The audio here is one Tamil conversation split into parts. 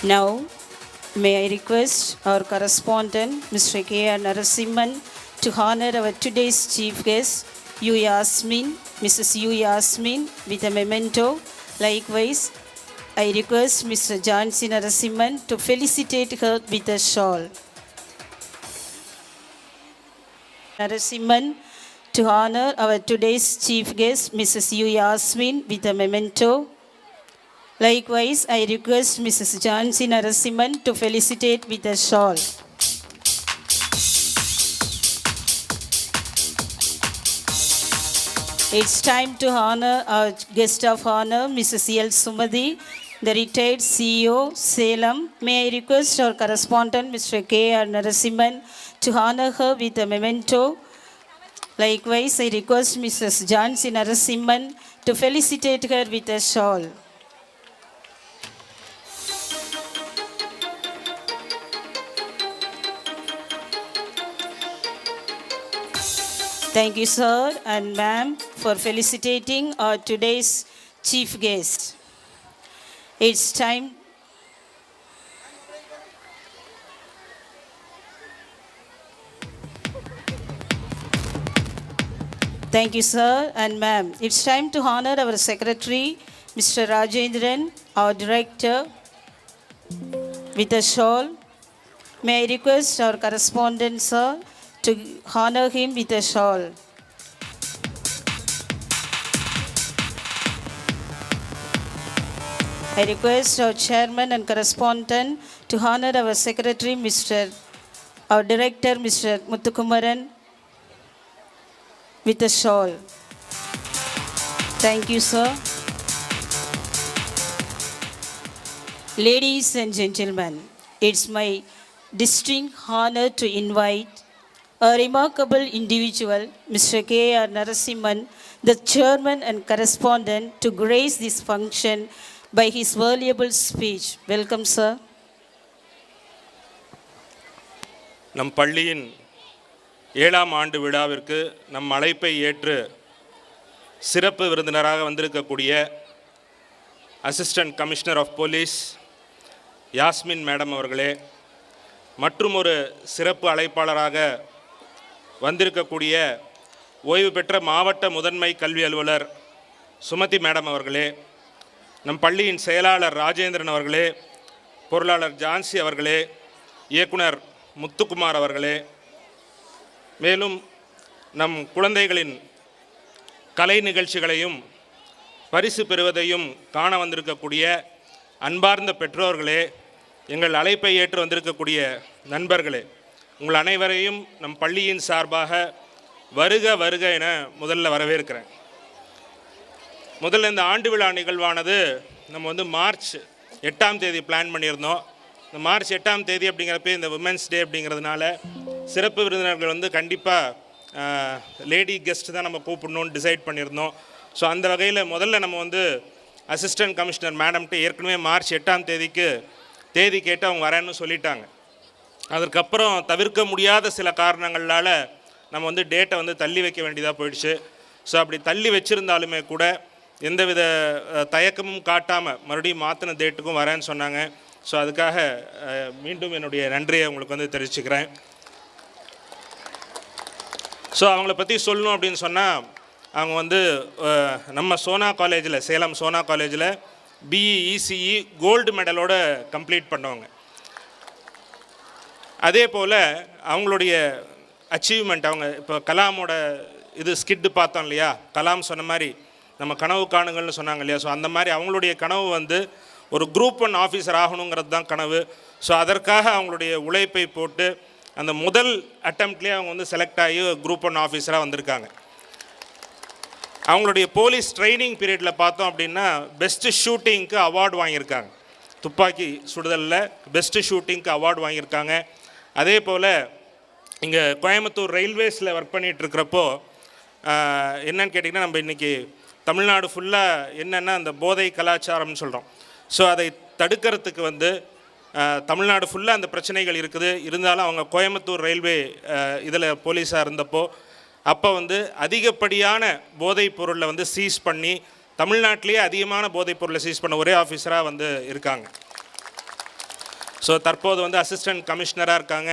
Now, may I request our correspondent, Mr. K. R. Narasimhan, to honor our today's chief guest, Mrs. U. Yasmin, with a memento. Likewise, I request Mr. John C. Narasimhan to felicitate her with a shawl. Narasimhan to honor our today's chief guest, Mrs. U. Yasmin, with a memento. Likewise, I request Mrs. John C. Narasimhan to felicitate with a shawl. It's time to honor our guest of honor, Mrs. L. Sumadi, the retired CEO, Salem. May I request our correspondent, Mr. K. R. Narasimhan, to honor her with a memento. Likewise, I request Mrs. John C. Narasimhan to felicitate her with a shawl. Thank you, sir and ma'am, for felicitating our today's chief guest. It's time. Thank you, sir and ma'am. It's time to honor our secretary, Mr. Rajendran, our director, with a shawl. May I request our correspondent, sir, to honor him with a shawl. I request our chairman and correspondent to honor our secretary, our director, Mr. Muthukumaran, with a shawl. Thank you, sir. Ladies and gentlemen, it's my distinct honor to invite a remarkable individual, Mr. K. R. Narasimhan, the chairman and correspondent, to grace this function by his valuable speech. Welcome, sir. நம் பள்ளியின் 7ஆம் ஆண்டு விழாவிற்கு நம் அழைப்பை ஏற்று சிறப்பு விருந்தினராக வந்திருக்கக்கூடிய assistant commissioner of police Yasmin madam அவர்களே, மற்றும் ஒரு சிறப்பு அழைப்பாளராக வந்திருக்கக்கூடிய ஓய்வு பெற்ற மாவட்ட முதன்மை கல்வி அலுவலர் சுமதி மேடம் அவர்களே, நம் பள்ளியின் செயலாளர் ராஜேந்திரன் அவர்களே, பொருளாளர் ஜான்சி அவர்களே, இயக்குனர் முத்துக்குமார் அவர்களே, மேலும் நம் குழந்தைகளின் கலை நிகழ்ச்சிகளையும் பரிசு பெறுவதையும் காண வந்திருக்கக்கூடிய அன்பார்ந்த பெற்றோர்களே, எங்கள் அழைப்பை ஏற்று வந்திருக்கக்கூடிய நண்பர்களே, உங்கள் அனைவரையும் நம் பள்ளியின் சார்பாக வருக வருக என முதல்ல வரவேற்கிறேன். முதல்ல இந்த ஆண்டு விழா நிகழ்வானது நம்ம மார்ச் 8ஆம் தேதி பிளான் பண்ணியிருந்தோம். இந்த மார்ச் 8ஆம் தேதி அப்படிங்கிறப்ப இந்த விமென்ஸ் டே அப்படிங்கிறதுனால சிறப்பு விருந்தினர்கள் கண்டிப்பாக லேடி கெஸ்ட் தான் நம்ம கூப்பிடணும்னு டிசைட் பண்ணியிருந்தோம். ஸோ அந்த வகையில் முதல்ல நம்ம அசிஸ்டன்ட் கமிஷனர் மேடம்கிட்ட ஏற்கனவே மார்ச் 8ஆம் தேதிக்கு தேதி கேட்டு அவங்க வரேன்னு சொல்லிட்டாங்க. அதற்கப்புறம் தவிர்க்க முடியாத சில காரணங்களால் நம்ம டேட்டை தள்ளி வைக்க வேண்டியதாக போயிடுச்சு. ஸோ அப்படி தள்ளி வச்சுருந்தாலுமே கூட எந்தவித தயக்கமும் காட்டாமல் மறுபடியும் மாற்றின டேட்டுக்கும் வரேன்னு சொன்னாங்க. ஸோ அதுக்காக மீண்டும் என்னுடைய நன்றியை உங்களுக்கு தெரிவிச்சுக்கிறேன். ஸோ அவங்கள பற்றி சொல்லணும் அப்படின்னு சொன்னால், அவங்க நம்ம சோனா காலேஜில், சேலம் சோனா காலேஜில் பிஇ இசிஇ கோல்டு மெடலோடு கம்ப்ளீட் பண்ணவங்க. அதே போல் அவங்களுடைய அச்சீவ்மெண்ட், அவங்க இப்போ கலாமோட ஸ்கிட்டு பார்த்தோம் இல்லையா, கலாம் சொன்ன மாதிரி நம்ம கனவு காணுங்கள்னு சொன்னாங்க இல்லையா. ஸோ அந்த மாதிரி அவங்களுடைய கனவு ஒரு குரூப் 1 ஆஃபீஸர் ஆகணுங்கிறது தான் கனவு. ஸோ அதற்காக அவங்களுடைய உழைப்பை போட்டு அந்த முதல் அட்டம்ப்ட்லேயே அவங்க செலக்ட் ஆகி குரூப் 1 ஆஃபீஸராக வந்திருக்காங்க. அவங்களுடைய போலீஸ் ட்ரைனிங் பீரியடில் பார்த்தோம் அப்படின்னா பெஸ்ட்டு ஷூட்டிங்க்கு அவார்டு வாங்கியிருக்காங்க. துப்பாக்கி சுடுதலில் பெஸ்ட்டு ஷூட்டிங்க்கு அவார்டு வாங்கியிருக்காங்க. அதே போல் இங்கே கோயம்புத்தூர் ரயில்வேஸில் ஒர்க் பண்ணிகிட்ருக்கிறப்போ என்னன்னு கேட்டிங்கன்னா, நம்ம இன்றைக்கி தமிழ்நாடு ஃபுல்லாக என்னென்னா அந்த போதை கலாச்சாரம்னு சொல்கிறோம். ஸோ அதை தடுக்கிறதுக்கு தமிழ்நாடு ஃபுல்லாக அந்த பிரச்சனைகள் இருக்குது. இருந்தாலும் அவங்க கோயம்புத்தூர் ரயில்வே இதில் போலீஸாக இருந்தப்போ அப்போ அதிகப்படியான போதைப் பொருளை சீஸ் பண்ணி தமிழ்நாட்டிலேயே அதிகமான போதைப் பொருளை சீஸ் பண்ண ஒரே ஆஃபீஸராக இருக்காங்க. ஸோ தற்போது வந்து அசிஸ்டன்ட் கமிஷனராக இருக்காங்க.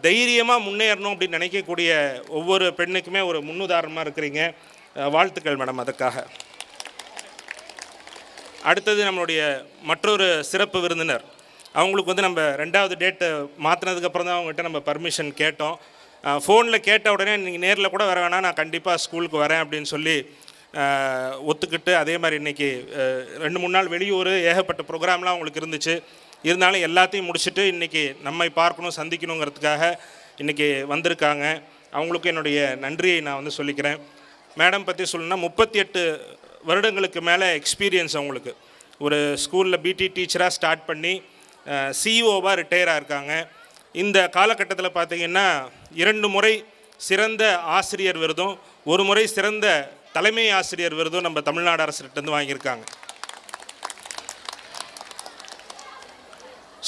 தைரியமாக முன்னேறணும் அப்படின்னு நினைக்கக்கூடிய ஒவ்வொரு பெண்ணுக்குமே ஒரு முன்னுதாரணமாக இருக்கிறீங்க. வாழ்த்துக்கள் மேடம் அதுக்காக. அடுத்தது நம்மளுடைய மற்றொரு சிறப்பு விருந்தினர். அவங்களுக்கு வந்து நம்ம 2வது டேட்டு மாற்றினதுக்கப்புறம் தான் அவங்ககிட்ட நம்ம பர்மிஷன் கேட்டோம். ஃபோனில் கேட்ட உடனே நீங்கள் நேரில் கூட வர வேணாம், நான் கண்டிப்பாக ஸ்கூலுக்கு வரேன் அப்படின்னு சொல்லி ஒத்துக்கிட்டு, அதே மாதிரி இன்றைக்கி 2-3 நாள் வெளியூர் ஏகப்பட்ட ப்ரோக்ராம்லாம் அவங்களுக்கு இருந்துச்சு. இருந்தாலும் எல்லாத்தையும் முடிச்சுட்டு இன்றைக்கி நம்மை பார்க்கணும், சந்திக்கணுங்கிறதுக்காக இன்றைக்கி வந்திருக்காங்க. அவங்களுக்கும் என்னுடைய நன்றியை நான் வந்து சொல்லிக்கிறேன். மேடம் பற்றி சொல்லணுன்னா 38 வருடங்களுக்கு மேலே எக்ஸ்பீரியன்ஸ் அவங்களுக்கு. ஒரு ஸ்கூலில் பிடி டீச்சராக ஸ்டார்ட் பண்ணி சிஇஓவாக ரிட்டையராக இருக்காங்க. இந்த காலகட்டத்தில் பார்த்திங்கன்னா 2 முறை சிறந்த ஆசிரியர் விருதும் 1 முறை சிறந்த தலைமை ஆசிரியர் விருதும் நம்ம தமிழ்நாடு அரசுகிட்டேருந்து வாங்கியிருக்காங்க.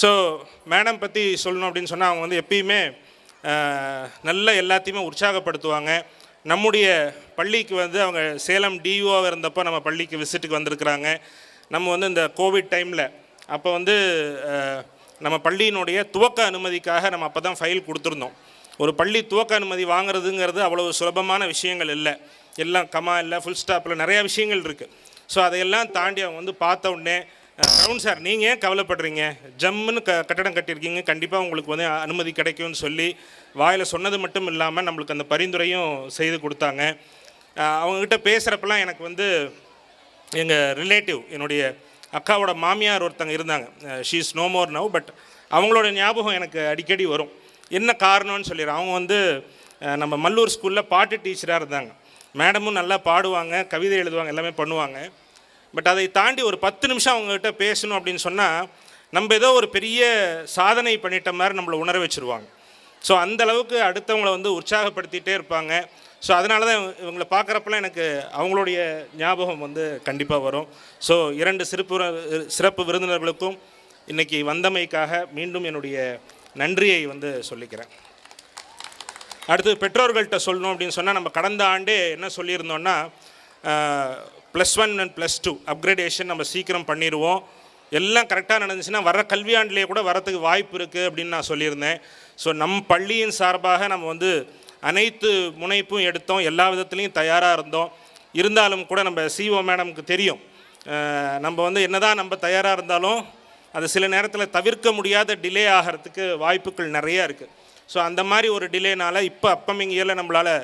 ஸோ மேடம் பற்றி சொல்லணும் அப்படின்னு சொன்னால் அவங்க வந்து எப்பயுமே நல்ல எல்லாத்தையுமே உற்சாகப்படுத்துவாங்க. நம்முடைய பள்ளிக்கு வந்து அவங்க சேலம் டியூவாக இருந்தப்போ நம்ம பள்ளிக்கு விசிட்டுக்கு வந்திருக்கிறாங்க. நம்ம வந்து இந்த கோவிட் டைமில் அப்போ வந்து நம்ம பள்ளியினுடைய துவக்க அனுமதிக்காக நம்ம அப்போ தான் ஃபைல் கொடுத்துருந்தோம். ஒரு பள்ளி துவக்க அனுமதி வாங்குறதுங்கிறது அவ்வளவு சுலபமான விஷயங்கள் இல்லை. எல்லாம் கமா இல்லை, ஃபுல் ஸ்டாப்பில் நிறையா விஷயங்கள் இருக்குது. ஸோ அதையெல்லாம் தாண்டி அவங்க வந்து பார்த்த உடனே கவுன் சார் நீங்கள் ஏன் கவலைப்படுறீங்க, ஜம்முன்னு கட்டடம் கட்டியிருக்கீங்க, கண்டிப்பாக உங்களுக்கு வந்து அனுமதி கிடைக்கும்னு சொல்லி வாயில் சொன்னது மட்டும் இல்லாமல் நம்மளுக்கு அந்த பரிந்துரையும் செய்து கொடுத்தாங்க. அவங்கக்கிட்ட பேசுகிறப்பெல்லாம் எனக்கு வந்து எங்கள் ரிலேட்டிவ், என்னுடைய அக்காவோட மாமியார் ஒருத்தங்க இருந்தாங்க. She is no more now, but அவங்களோட ஞாபகம் எனக்கு அடிக்கடி வரும். என்ன காரணம்னு சொல்லிடுறேன். அவங்க வந்து நம்ம மல்லூர் ஸ்கூலில் பாட்டு டீச்சராக இருந்தாங்க. மேடமும் நல்லா பாடுவாங்க, கவிதை எழுதுவாங்க, எல்லாமே பண்ணுவாங்க. பட் அதை தாண்டி ஒரு 10 நிமிஷம் அவங்ககிட்ட பேசணும் அப்படின்னு சொன்னால் நம்ம ஏதோ ஒரு பெரிய சாதனை பண்ணிட்ட மாதிரி நம்மளை உணர வச்சுருவாங்க. ஸோ அந்தளவுக்கு அடுத்தவங்களை வந்து உற்சாகப்படுத்திகிட்டே இருப்பாங்க. ஸோ அதனால தான் இவங்களை பார்க்குறப்பெல்லாம் எனக்கு அவங்களுடைய ஞாபகம் வந்து கண்டிப்பாக வரும். ஸோ 2 சிறப்பு விருந்தினர்களுக்கும் இன்றைக்கி வந்தமைக்காக மீண்டும் என்னுடைய நன்றியை வந்து சொல்லிக்கிறேன். அடுத்து பெற்றோர்கள்ட்ட சொல்லணும் அப்படின்னு சொன்னால் நம்ம கடந்த ஆண்டே என்ன சொல்லியிருந்தோன்னா +1 and +2 அப்கிரேடேஷன் நம்ம சீக்கிரம் பண்ணிடுவோம், எல்லாம் கரெக்டாக நடந்துச்சுன்னா வர கல்வியாண்டிலே கூட வரத்துக்கு வாய்ப்பு இருக்குது அப்படின்னு நான் சொல்லியிருந்தேன். ஸோ நம் பள்ளியின் சார்பாக நம்ம வந்து அனைத்து முனைப்பும் எடுத்தோம், எல்லா விதத்துலேயும் தயாராக இருந்தோம். இருந்தாலும் கூட நம்ம சிஓ மேடமுக்கு தெரியும், நம்ம வந்து என்னதான் நம்ம தயாராக இருந்தாலும் அது சில நேரத்தில் தவிர்க்க முடியாத டிலே ஆகிறதுக்கு வாய்ப்புகள் நிறையா இருக்குது. ஸோ அந்த மாதிரி ஒரு டிலேனால் இப்போ அப்கமிங் இயரில் நம்மளால்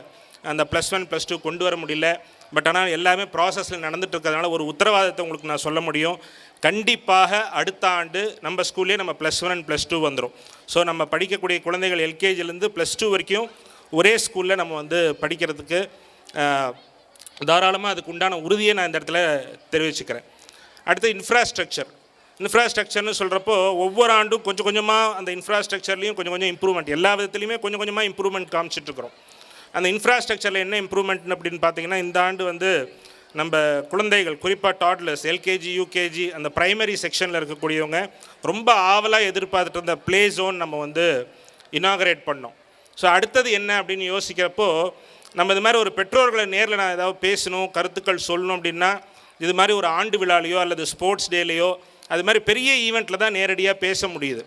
அந்த +1 +2 கொண்டு வர முடியல. பட் ஆனால் எல்லாமே ப்ராசஸில் நடந்துட்டு இருக்கிறதுனால ஒரு உத்தரவாதத்தை உங்களுக்கு நான் சொல்ல முடியும், கண்டிப்பாக அடுத்த ஆண்டு நம்ம ஸ்கூல்லே நம்ம +1 and +2 வந்துடும். ஸோ நம்ம படிக்கக்கூடிய குழந்தைகள் எல்கேஜிலேருந்து +2 வரைக்கும் ஒரே ஸ்கூலில் நம்ம வந்து படிக்கிறதுக்கு தாராளமாக அதுக்கு உண்டான உறுதியை நான் இந்த இடத்துல தெரிவிச்சுக்கிறேன். அடுத்து இன்ஃப்ராஸ்ட்ரக்சர்னு சொல்கிறப்போ ஒவ்வொரு ஆண்டும் கொஞ்சம் கொஞ்சமாக அந்த இன்ஃப்ராஸ்ட்ரக்சர்லேயும் கொஞ்சம் இம்ப்ரூவ்மெண்ட், எல்லா விதத்துலையுமே கொஞ்சம் கொஞ்சமாக இம்ப்ரூவ்மெண்ட் காமிச்சிட்ருக்குறோம். அந்த இன்ஃப்ராஸ்ட்ரக்சரில் என்ன இம்ப்ரூவ்மெண்ட் அப்படின்னு பார்த்தீங்கன்னா, இந்த ஆண்டு வந்து நம்ம குழந்தைகள் குறிப்பாக டாட்லர்ஸ் எல்கேஜி யூகேஜி அந்த ப்ரைமரி செக்ஷனில் இருக்கக்கூடியவங்க ரொம்ப ஆவலாக எதிர்பார்த்துட்டு இருந்த ப்ளே ஜோன் நம்ம வந்து இனாகரேட் பண்ணோம். ஸோ அடுத்தது என்ன அப்படின்னு யோசிக்கிறப்போ நம்ம இது மாதிரி ஒரு பெற்றோர்களை நேரில் நான் ஏதாவது பேசணும், கருத்துக்கள் சொல்லணும் அப்படின்னா இது மாதிரி ஒரு ஆண்டு விழாலையோ அல்லது ஸ்போர்ட்ஸ் டேலையோ அது மாதிரி பெரிய ஈவெண்ட்டில் தான் நேரடியாக பேச முடியுது.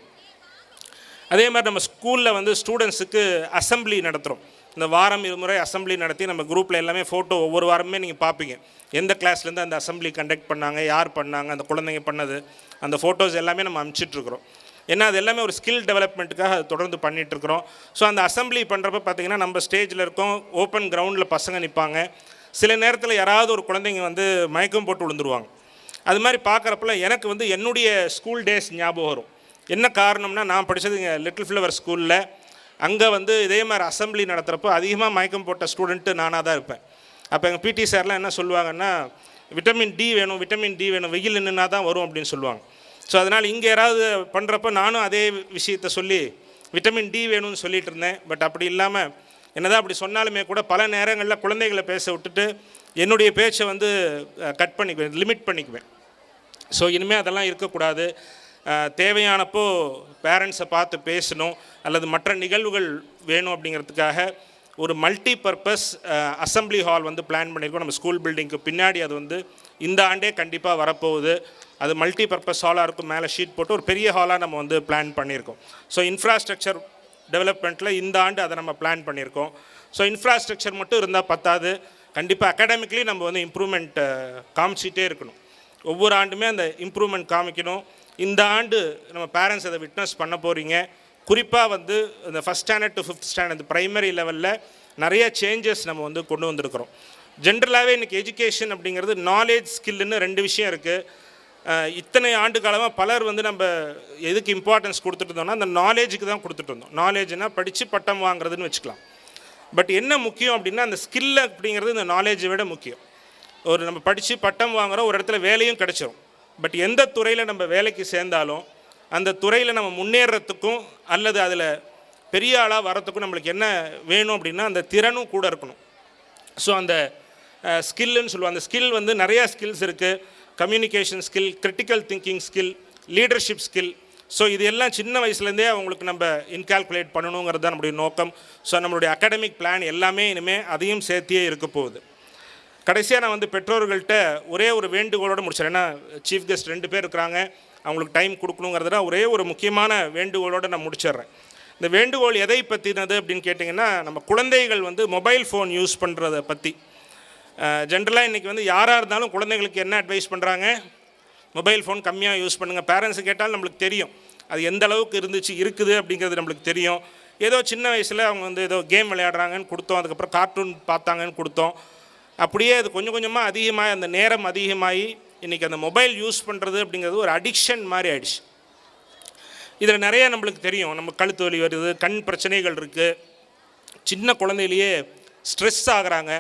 அதே மாதிரி நம்ம ஸ்கூலில் வந்து ஸ்டூடெண்ட்ஸுக்கு அசம்பிளி நடத்துகிறோம். இந்த வாரம் 2 முறை அசம்பிளி நடத்தி நம்ம குரூப்பில் எல்லாமே ஃபோட்டோ ஒவ்வொரு வாரமே நீங்கள் பார்ப்பீங்க, எந்த கிளாஸ்லேருந்து அந்த அசம்பிளி கண்டக்ட் பண்ணாங்க, யார் பண்ணாங்க, அந்த குழந்தைங்க பண்ணது, அந்த ஃபோட்டோஸ் எல்லாமே நம்ம அனுப்பிச்சிட்ருக்குறோம். ஏன்னா அது எல்லாமே ஒரு ஸ்கில் டெவலப்மெண்ட்டுக்காக அது தொடர்ந்து பண்ணிகிட்ருக்குறோம். ஸோ அந்த அசம்பிளி பண்ணுறப்ப பார்த்திங்கன்னா நம்ம ஸ்டேஜில் இருக்கோம், ஓப்பன் கிரவுண்டில் பசங்க நிற்பாங்க. சில நேரத்தில் யாராவது ஒரு குழந்தைங்க வந்து மயக்கம் போட்டு விழுந்துருவாங்க. அது மாதிரி பார்க்குறப்பல எனக்கு வந்து என்னுடைய ஸ்கூல் டேஸ் ஞாபகம் வரும். என்ன காரணம்னா, நான் படித்தது இங்கே லிட்டில் ஃப்ளவர் ஸ்கூலில். அங்கே வந்து இதே மாதிரி அசம்பிளி நடத்துகிறப்போ அதிகமாக மயக்கம் போட்ட ஸ்டூடெண்ட்டு நானாக தான் இருப்பேன். அப்போ எங்கள் பிடி சார்லாம் என்ன சொல்லுவாங்கன்னா, விட்டமின் டி வேணும், வெயில் நின்னா தான் வரும் அப்படின்னு சொல்லுவாங்க. ஸோ அதனால் இங்கே யாராவது பண்ணுறப்ப நானும் அதே விஷயத்த சொல்லி விட்டமின் டி வேணும்னு சொல்லிகிட்டு இருந்தேன். பட் அப்படி இல்லாமல் என்னதான் அப்படி சொன்னாலுமே கூட பல நேரங்களில் குழந்தைகளை பேச விட்டுட்டு என்னுடைய பேச்சை வந்து லிமிட் பண்ணிக்குவேன். ஸோ இனிமேல் அதெல்லாம் இருக்கக்கூடாது. தேவையானப்போ பேரண்ட்ஸை பார்த்து பேசணும் அல்லது மற்ற நிகழ்வுகள் வேணும் அப்படிங்கிறதுக்காக ஒரு மல்டி பர்பஸ் அசம்பிளி ஹால் வந்து பிளான் பண்ணியிருக்கோம் நம்ம ஸ்கூல் பில்டிங்க்கு பின்னாடி. அது வந்து இந்த ஆண்டே கண்டிப்பாக வரப்போகுது. அது மல்டி பர்பஸ் ஹாலாக இருக்கும், மேலே ஷீட் போட்டு ஒரு பெரிய ஹாலாக நம்ம வந்து பிளான் பண்ணியிருக்கோம். ஸோ இன்ஃப்ராஸ்ட்ரக்சர் டெவலப்மெண்ட்டில் இந்த ஆண்டு அதை நம்ம பிளான் பண்ணியிருக்கோம். ஸோ இன்ஃப்ராஸ்ட்ரக்சர் மட்டும் இருந்தால் பத்தாது, கண்டிப்பாக அகாடமிக்லி நம்ம வந்து இம்ப்ரூவ்மெண்ட் காமிச்சிட்டே இருக்கணும். ஒவ்வொரு ஆண்டுமே அந்த இம்ப்ரூவ்மெண்ட் காமிக்கணும். இந்த ஆண்டு நம்ம பேரண்ட்ஸ் அதை விட்னஸ் பண்ண போகிறீங்க. குறிப்பாக வந்து இந்த first standard to 5th standard primary லெவலில் நிறைய சேஞ்சஸ் நம்ம வந்து கொண்டு வந்திருக்கிறோம். ஜென்ரலாகவே இன்றைக்கி எஜுகேஷன் அப்படிங்கிறது நாலேஜ் ஸ்கில்லுன்னு 2 விஷயம் இருக்குது. இத்தனை ஆண்டு காலமாக பலர் வந்து நம்ம எதுக்கு இம்பார்ட்டன்ஸ் கொடுத்துட்டு இருந்தோம்னா அந்த நாலேஜுக்கு தான் கொடுத்துட்டு இருந்தோம். நாலேஜ்னால் படித்து பட்டம் வாங்குறதுன்னு வச்சுக்கலாம். பட் என்ன முக்கியம் அப்படின்னா அந்த ஸ்கில் அப்படிங்கிறது இந்த நாலேஜை விட முக்கியம். ஒரு நம்ம படித்து பட்டம் வாங்குகிறோம், ஒரு இடத்துல வேலையும் கிடச்சிரும். பட் எந்த துறையில் நம்ம வேலைக்கு சேர்ந்தாலும் அந்த துறையில் நம்ம முன்னேறத்துக்கும் அல்லது அதில் பெரிய ஆளாக வரத்துக்கும் நம்மளுக்கு என்ன வேணும் அப்படின்னா அந்த திறனும் கூட இருக்கணும். ஸோ அந்த ஸ்கில்லுன்னு சொல்லுவோம். அந்த ஸ்கில் வந்து நிறையா ஸ்கில்ஸ் இருக்குது. Communication skill, critical thinking skill, leadership skill. So இது எல்லாம் சின்ன வயசுலேருந்தே அவங்களுக்கு நம்ம இன்கால்குலேட் பண்ணணுங்கிறது தான் நம்முடைய நோக்கம். ஸோ நம்மளுடைய அகாடமிக் பிளான் எல்லாமே இனிமேல் அதையும் சேர்த்தியே இருக்க போகுது. கடைசியாக நான் வந்து பெற்றோர்கள்ட்ட ஒரே ஒரு வேண்டுகோளோடு முடிச்சிடறேன். ஏன்னா சீஃப் கெஸ்ட் 2 பேர் இருக்கிறாங்க, அவங்களுக்கு டைம் கொடுக்கணுங்கிறதுனா ஒரே ஒரு முக்கியமான வேண்டுகோளோடு நான் முடிச்சிடுறேன். இந்த வேண்டுகோள் எதை பற்றினது அப்படின்னு கேட்டிங்கன்னா, நம்ம குழந்தைகள் வந்து மொபைல் ஃபோன் யூஸ் பண்ணுறதை பற்றி. ஜென்ரலாக இன்றைக்கி வந்து யாராக இருந்தாலும் குழந்தைங்களுக்கு என்ன அட்வைஸ் பண்ணுறாங்க, மொபைல் ஃபோன் கம்மியாக யூஸ் பண்ணுங்கள். பேரண்ட்ஸு கேட்டாலும் நம்மளுக்கு தெரியும் அது எந்த அளவுக்கு இருக்குது அப்படிங்கிறது நம்மளுக்கு தெரியும். ஏதோ சின்ன வயசில் அவங்க வந்து ஏதோ கேம் விளையாடுறாங்கன்னு கொடுத்தோம், அதுக்கப்புறம் கார்ட்டூன் பார்த்தாங்கன்னு கொடுத்தோம். அப்படியே அது கொஞ்சம் கொஞ்சமாக அதிகமாக அந்த நேரம் அதிகமாகி இன்றைக்கி அந்த மொபைல் யூஸ் பண்ணுறது அப்படிங்கிறது ஒரு அடிக்ஷன் மாதிரி ஆயிடுச்சு. இதில் நிறைய நம்மளுக்கு தெரியும், நம்ம கழுத்து வலி வருது, கண் பிரச்சனைகள் இருக்குது, சின்ன குழந்தையிலேயே ஸ்ட்ரெஸ் ஆகுறாங்க.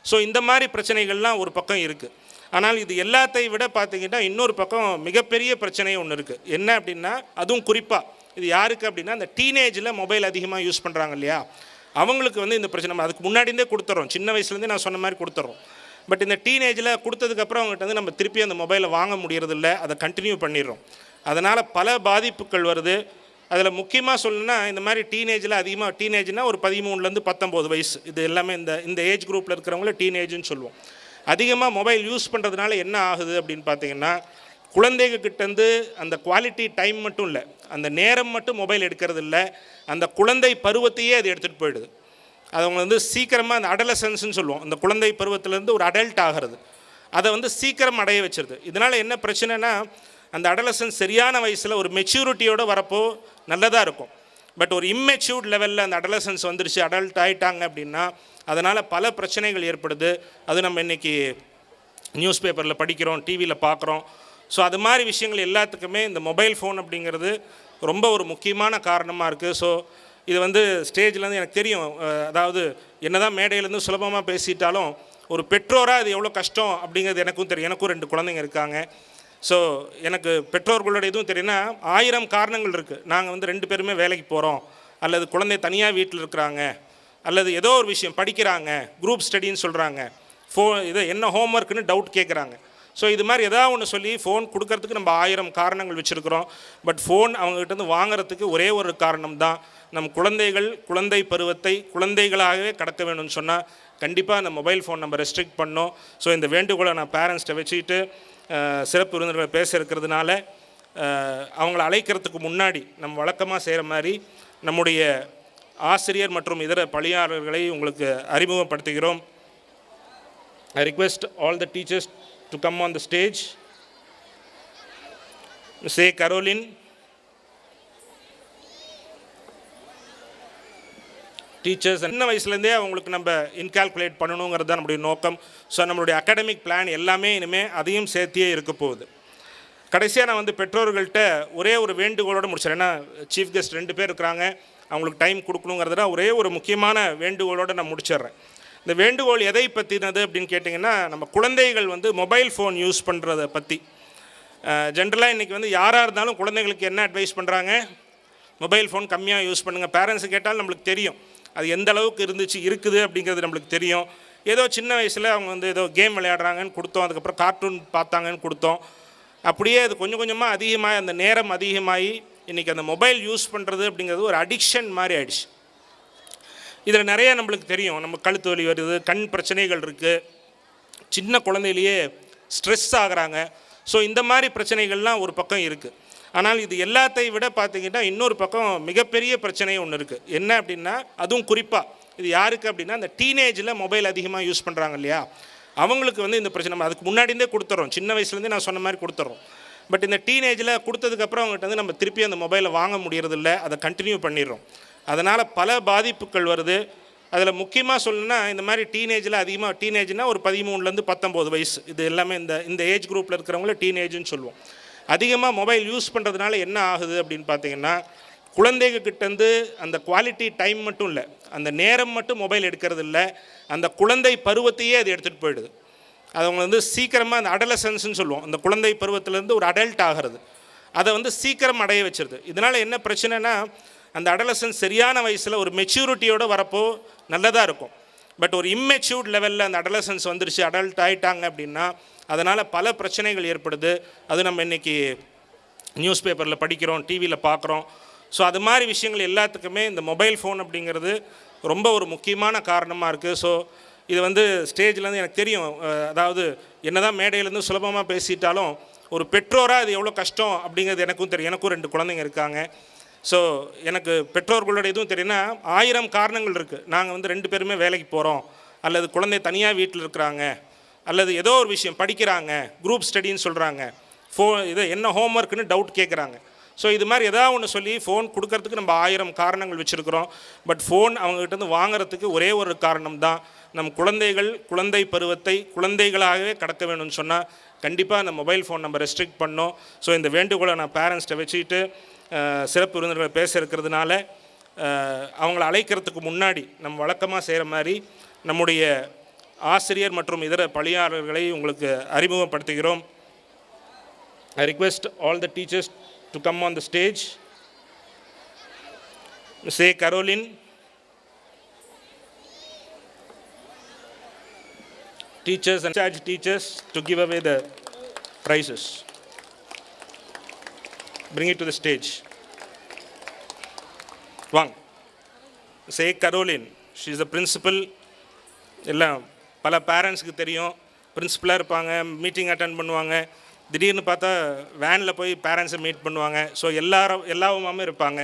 ஸோ இந்த மாதிரி பிரச்சனைகள்லாம் ஒரு பக்கம் இருக்குது. ஆனால் இது எல்லாத்தையும் விட பார்த்திங்கன்னா இன்னொரு பக்கம் மிகப்பெரிய பிரச்சனை ஒன்று இருக்குது. என்ன அப்படின்னா, அதுவும் குறிப்பாக இது யாருக்கு அப்படின்னா அந்த டீனேஜில் மொபைல் அதிகமாக யூஸ் பண்ணுறாங்க இல்லையா, அவங்களுக்கு வந்து இந்த பிரச்சனை. நம்ம அதுக்கு முன்னாடியே கொடுத்துட்றோம், சின்ன வயசுலேருந்தே நான் சொன்ன மாதிரி கொடுத்துட்றோம். பட் இந்த டீனேஜில் கொடுத்ததுக்கப்புறம் அவங்ககிட்ட வந்து நம்ம திருப்பி அந்த மொபைலை வாங்க முடியறதில்ல, அதை கண்டினியூ பண்ணிடுறோம். அதனால் பல பாதிப்புகள் வருது. அதில் முக்கியமாக சொல்லணுன்னா, இந்த மாதிரி டீனேஜில் அதிகமாக, டீனேஜ்னால் ஒரு 13லேருந்து 19 வயசு, இது எல்லாமே இந்த ஏஜ் குரூப்பில் இருக்கிறவங்கள டீனேஜ்னு சொல்லுவோம். அதிகமாக மொபைல் யூஸ் பண்ணுறதுனால என்ன ஆகுது அப்படின்னு பார்த்தீங்கன்னா, குழந்தைகிட்டேருந்து அந்த குவாலிட்டி டைம் மட்டும் இல்லை, அந்த நேரம் மட்டும் மொபைல் எடுக்கிறது இல்லை, அந்த குழந்தை பருவத்தையே அது எடுத்துகிட்டு போயிடுது. அது அவங்க வந்து சீக்கிரமாக அந்த அடலசன்ஸ்ன்னு சொல்லுவோம், அந்த குழந்தை பருவத்திலேருந்து ஒரு அடல்ட் ஆகிறது, அதை வந்து சீக்கிரம் அடைய வச்சிருது. இதனால் என்ன பிரச்சனைனா, அந்த அடலசன்ஸ் சரியான வயசில் ஒரு மெச்சூரிட்டியோடு வரப்போ நல்லதாக இருக்கும். பட் ஒரு இம்மெச்சூர்ட் லெவலில் அந்த அடலசன்ஸ் வந்துருச்சு, அடல்ட் ஆகிட்டாங்க அப்படின்னா அதனால் பல பிரச்சனைகள் ஏற்படுது. அது நம்ம இன்றைக்கி நியூஸ் பேப்பரில் படிக்கிறோம், டிவியில் பார்க்குறோம். ஸோ அது மாதிரி விஷயங்கள் எல்லாத்துக்குமே இந்த மொபைல் ஃபோன் அப்படிங்கிறது ரொம்ப ஒரு முக்கியமான காரணமாக இருக்குது. ஸோ இது வந்து ஸ்டேஜ்லேருந்து எனக்கு தெரியும், அதாவது என்ன தான் மேடையிலேருந்து சுலபமாக பேசிட்டாலும் ஒரு பெற்றோராக அது எவ்வளோ கஷ்டம் அப்படிங்கிறது எனக்கும் தெரியும். எனக்கும் 2 குழந்தைங்க இருக்காங்க. ஸோ எனக்கு பெற்றோர்களோட எதுவும் தெரியும்னா 1000 காரணங்கள் இருக்குது. நாங்கள் வந்து 2 பேருமே வேலைக்கு போகிறோம், அல்லது குழந்தை தனியாக வீட்டில் இருக்கிறாங்க, அல்லது ஏதோ ஒரு விஷயம் படிக்கிறாங்க, குரூப் ஸ்டடின்னு சொல்கிறாங்க, இது என்ன ஹோம்ஒர்க்குன்னு டவுட் கேட்குறாங்க. ஸோ இது மாதிரி ஏதாவது ஒன்று சொல்லி ஃபோன் கொடுக்கறதுக்கு நம்ம 1000 காரணங்கள் வச்சுருக்கிறோம். பட் ஃபோன் அவங்ககிட்டருந்து வாங்குறதுக்கு ஒரே ஒரு காரணம் தான், நம் குழந்தைகள் குழந்தை பருவத்தை குழந்தைகளாகவே கடக்க வேணும்னு சொன்னால் கண்டிப்பாக அந்த மொபைல் ஃபோன் நம்ம ரெஸ்ட்ரிக்ட் பண்ணோம். ஸோ இந்த வேண்டுகோளை நான் பேரண்ட்ஸ்ட்டை வச்சுக்கிட்டு சிறப்பு விருந்தினர்களை பேச இருக்கிறதுனால அவங்கள அழைக்கிறதுக்கு முன்னாடி நம்ம வழக்கமாக செய்கிற மாதிரி நம்முடைய ஆசிரியர் மற்றும் இதர பணியாளர்களை உங்களுக்கு அறிமுகப்படுத்துகிறோம். I request all the teachers to come on the stage. Ms. A. Caroline, teachers சின்ன வயசுலேருந்தே அவங்களுக்கு நம்ம இன்கால்குலேட் பண்ணணுங்கிறது தான் நம்முடைய நோக்கம். ஸோ நம்மளுடைய அகாடமிக் பிளான் எல்லாமே இனிமேல் அதையும் சேர்த்தியே இருக்க போகுது. கடைசியாக நான் வந்து பெற்றோர்கள்ட்ட ஒரே ஒரு வேண்டுகோளோடு முடிச்சிடறேன். ஏன்னா சீஃப் கெஸ்ட் 2 பேர் இருக்கிறாங்க, அவங்களுக்கு டைம் கொடுக்கணுங்கிறதுனா ஒரே ஒரு முக்கியமான வேண்டுகோளோடு நான் முடிச்சிடுறேன். இந்த வேண்டுகோள் எதை பற்றினது அப்படின்னு கேட்டிங்கன்னா, நம்ம குழந்தைகள் வந்து மொபைல் ஃபோன் யூஸ் பண்ணுறதை பற்றி. ஜென்ரலாக இன்றைக்கி வந்து யாராக இருந்தாலும் குழந்தைங்களுக்கு என்ன அட்வைஸ் பண்ணுறாங்க, மொபைல் ஃபோன் கம்மியாக யூஸ் பண்ணுங்கள். பேரண்ட்ஸு கேட்டாலும் நம்மளுக்கு தெரியும் அது எந்த அளவுக்கு இருக்குது அப்படிங்கிறது நம்மளுக்கு தெரியும். ஏதோ சின்ன வயசில் அவங்க வந்து ஏதோ கேம் விளையாடுறாங்கன்னு கொடுத்தோம், அதுக்கப்புறம் கார்ட்டூன் பார்த்தாங்கன்னு கொடுத்தோம். அப்படியே அது கொஞ்சம் கொஞ்சமாக அதிகமாக அந்த நேரம் அதிகமாகி இன்றைக்கி அந்த மொபைல் யூஸ் பண்ணுறது அப்படிங்கிறது ஒரு அடிக்ஷன் மாதிரி ஆயிடுச்சு. இதில் நிறைய நம்மளுக்கு தெரியும், நம்ம கழுத்து வலி வருது, கண் பிரச்சனைகள் இருக்குது, சின்ன குழந்தையிலேயே ஸ்ட்ரெஸ் ஆகுறாங்க. ஸோ இந்த மாதிரி பிரச்சனைகள்லாம் ஒரு பக்கம் இருக்குது. ஆனால் இது எல்லாத்தையும் விட பார்த்திங்கன்னா இன்னொரு பக்கம் மிகப்பெரிய பிரச்சனையும் ஒன்று இருக்குது. என்ன அப்படின்னா, அதுவும் குறிப்பாக இது யாருக்கு அப்படின்னா, இந்த டீனேஜில் மொபைல் அதிகமாக யூஸ் பண்ணுறாங்க இல்லையா, அவங்களுக்கு வந்து இந்த பிரச்சனை. நம்ம அதுக்கு முன்னாடியே கொடுத்துறோம், சின்ன வயசுலேருந்தே நான் சொன்ன மாதிரி கொடுத்துறோம். பட் இந்த டீனேஜில் கொடுத்ததுக்கப்புறம் அவங்ககிட்ட வந்து நம்ம திருப்பி அந்த மொபைலை வாங்க முடியறதில்ல, அதை கண்டினியூ பண்ணிடுறோம். அதனால் பல பாதிப்புகள் வருது. அதில் முக்கியமாக சொல்லணுன்னா, இந்த மாதிரி டீனேஜில் அதிகமாக, டீனேஜ்னால் ஒரு 13லேருந்து 19 வயசு, இது எல்லாமே இந்த ஏஜ் குரூப்பில் இருக்கிறவங்கள டீனேஜ்னு சொல்லுவோம். அதிகமாக மொபைல் யூஸ் பண்ணுறதுனால என்ன ஆகுது அப்படின்னு பார்த்தீங்கன்னா, குழந்தைகிட்டேருந்து அந்த குவாலிட்டி டைம் மட்டும் இல்லை, அந்த நேரம் மட்டும் மொபைல் எடுக்கிறது இல்லை, அந்த குழந்தை பருவத்தையே அது எடுத்துகிட்டு போயிடுது. அது அவங்க வந்து சீக்கிரமாக அந்த அடலசன்ஸ்ன்னு சொல்லுவோம், அந்த குழந்தை பருவத்திலேருந்து ஒரு அடல்ட் ஆகிறது, அதை வந்து சீக்கிரம் அடைய வச்சிருது. இதனால் என்ன பிரச்சனைனா, அந்த அடலசன்ஸ் சரியான வயசில் ஒரு மெச்சூரிட்டியோடு வரப்போ நல்லதாக இருக்கும். பட் ஒரு இம்மெச்சூர்ட் லெவலில் அந்த அடலசன்ஸ் வந்துருச்சு, அடல்ட் ஆகிட்டாங்க அப்படின்னா அதனால் பல பிரச்சனைகள் ஏற்படுது. அது நம்ம இன்றைக்கி நியூஸ் பேப்பரில் படிக்கிறோம், டிவியில் பார்க்குறோம். ஸோ அது மாதிரி விஷயங்கள் எல்லாத்துக்குமே இந்த மொபைல் ஃபோன் அப்படிங்கிறது ரொம்ப ஒரு முக்கியமான காரணமாக இருக்குது. ஸோ இது வந்து ஸ்டேஜ்லேருந்து எனக்கு தெரியும், அதாவது என்ன தான் மேடையிலேருந்து சுலபமாக பேசிட்டாலும் ஒரு பெற்றோராக இது எவ்வளோ கஷ்டம் அப்படிங்கிறது எனக்கும் தெரியும். எனக்கும் 2 குழந்தைங்க இருக்காங்க. ஸோ எனக்கு பெற்றோர்களோட எதுவும் தெரியும்னா, 1000 காரணங்கள் இருக்குது. நாங்கள் வந்து 2 பேருமே வேலைக்கு போகிறோம், அல்லது குழந்தை தனியாக வீட்டில் இருக்கிறாங்க, அல்லது ஏதோ ஒரு விஷயம் படிக்கிறாங்க, குரூப் ஸ்டடின்னு சொல்கிறாங்க, இது என்ன ஹோம்ஒர்க்குன்னு டவுட் கேட்குறாங்க. ஸோ இது மாதிரி எதாவது ஒன்று சொல்லி ஃபோன் கொடுக்கறதுக்கு நம்ம 1000 காரணங்கள் வச்சுருக்கிறோம். பட் ஃபோன் அவங்ககிட்டருந்து வாங்குறதுக்கு ஒரே ஒரு காரணம் தான், நம் குழந்தைகள் குழந்தை பருவத்தை குழந்தைகளாகவே கடக்க வேணும்னு சொன்னால் கண்டிப்பாக அந்த மொபைல் ஃபோன் நம்ம ரெஸ்ட்ரிக்ட் பண்ணோம். ஸோ இந்த வேண்டுகோளை நான் பேரண்ட்ஸ்ட்டை வச்சுக்கிட்டு சிறப்பு விருந்தினர்களை பேச இருக்கிறதுனால அவங்கள அழைக்கிறதுக்கு முன்னாடி நம்ம வழக்கமாக செய்கிற மாதிரி நம்முடைய ஆசிரியர் மற்றும் இதர பணியாளர்களை உங்களுக்கு அறிமுகப்படுத்துகிறோம். I request all the teachers to come on the stage. Ms. A. Caroline, teachers and charge teachers to give away the prizes. Bring it to the stage. One. Ms. A. Caroline, she is the principal. எல்லாம் பல பேரண்ட்ஸுக்கு தெரியும், பிரின்சிபலாக இருப்பாங்க, மீட்டிங் அட்டென்ட் பண்ணுவாங்க, திடீர்னு பார்த்தா வேனில் போய் பேரண்ட்ஸை மீட் பண்ணுவாங்க. ஸோ எல்லாருமாமே இருப்பாங்க.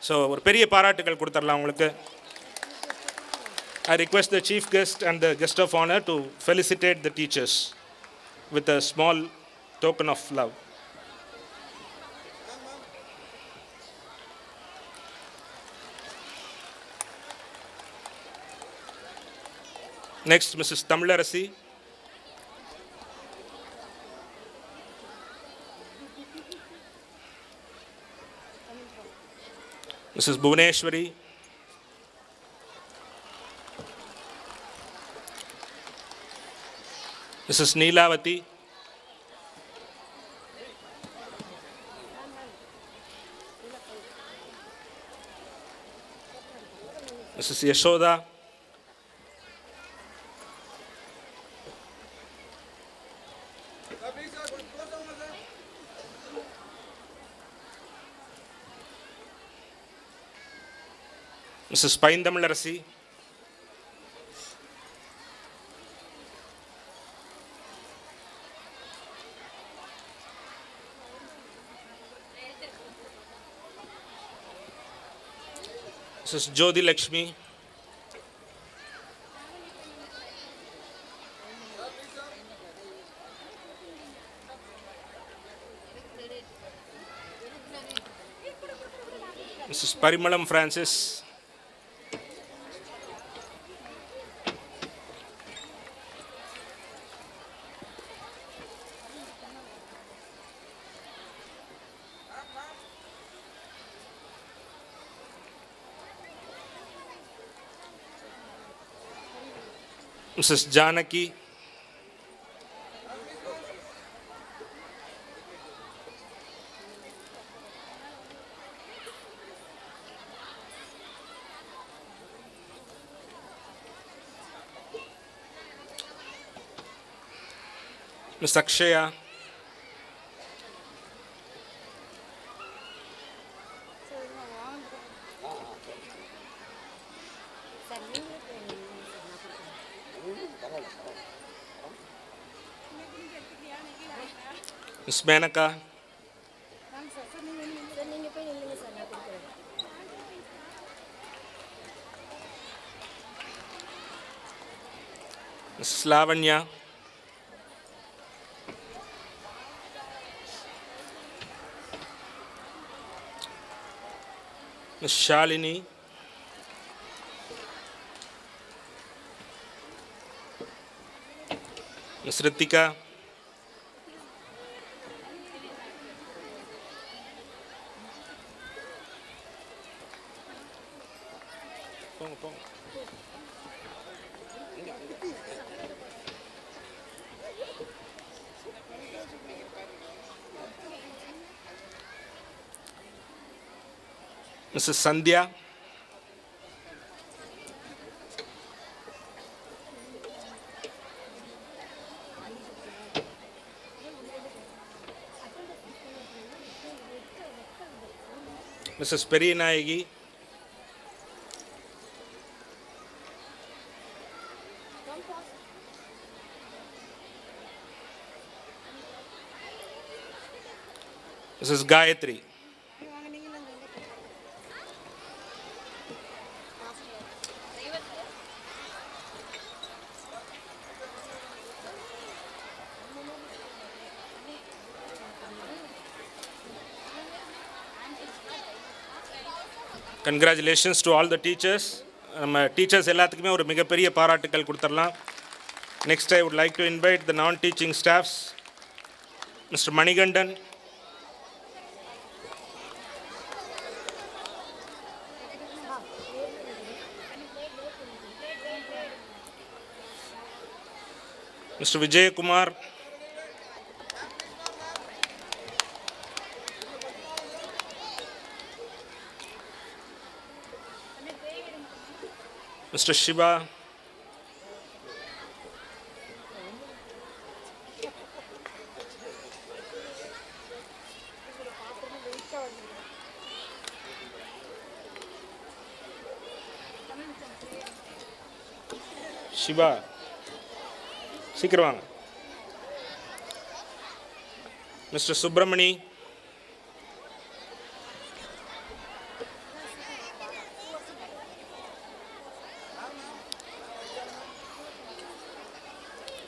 ஸோ ஒரு பெரிய பாராட்டுகள் கொடுத்துடலாம் உங்களுக்கு. I request the chief guest and the guest of honor to felicitate the teachers with a small token of love. Next, Mrs. Tamilarasi. Mrs. Bhuvaneshwari. Mrs. Neelavati. Mrs. Yashoda. Mrs. Paindamilarasi. Mrs. Jyoti Lakshmi. Mrs. Parimalam Francis. Mrs. Janaki. Ms. Akshaya. Miss Menaka, miss Lavanya, miss Shalini, miss Rithika, போங்க போங்க, Mrs Sandhya, Mrs Periyanayagi, Mrs Gayathri, congratulations to all the teachers. நம்ம டீச்சர்ஸ் எல்லாத்துக்குமே ஒரு மிகப்பெரிய பாராட்டுக்கள் கொடுத்துடலாம். Next I would like to invite the non teaching staffs. Mr Manikandan, Mr Vijayakumar, Mr Siva, Siva சீக்கிரம் வாங்க, Mr Subramani,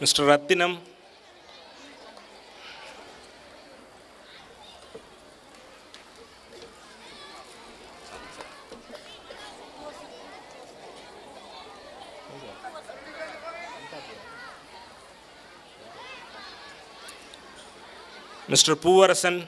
Mr Rathinam, Mr Poovarasan,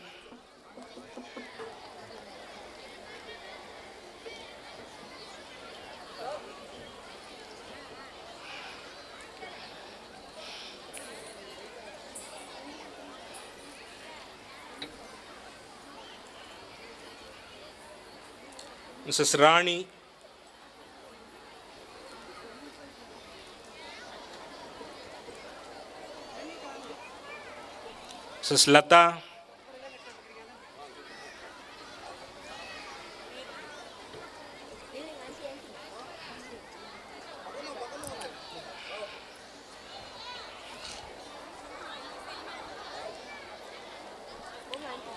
Mrs Rani, Mrs Latha,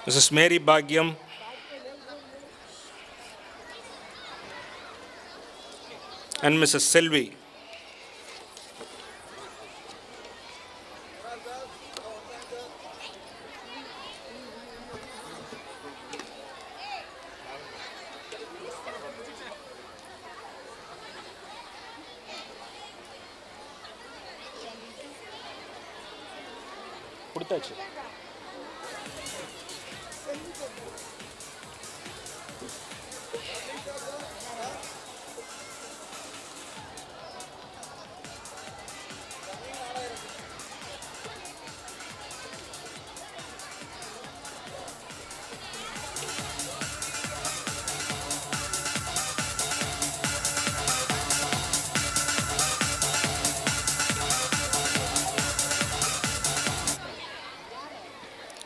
Mrs Mary பாக்யம், and Mrs. Selvi. கொடுத்தாச்சு.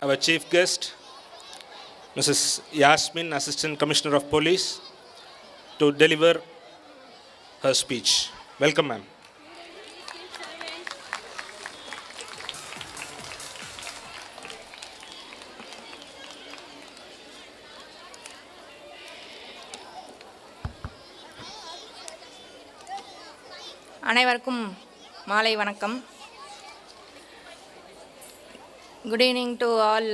Our chief guest, Mrs. Yasmin, Assistant Commissioner of Police, to deliver her speech. Welcome, ma'am. அனைவருக்கும் மாலை வணக்கம். Good evening to all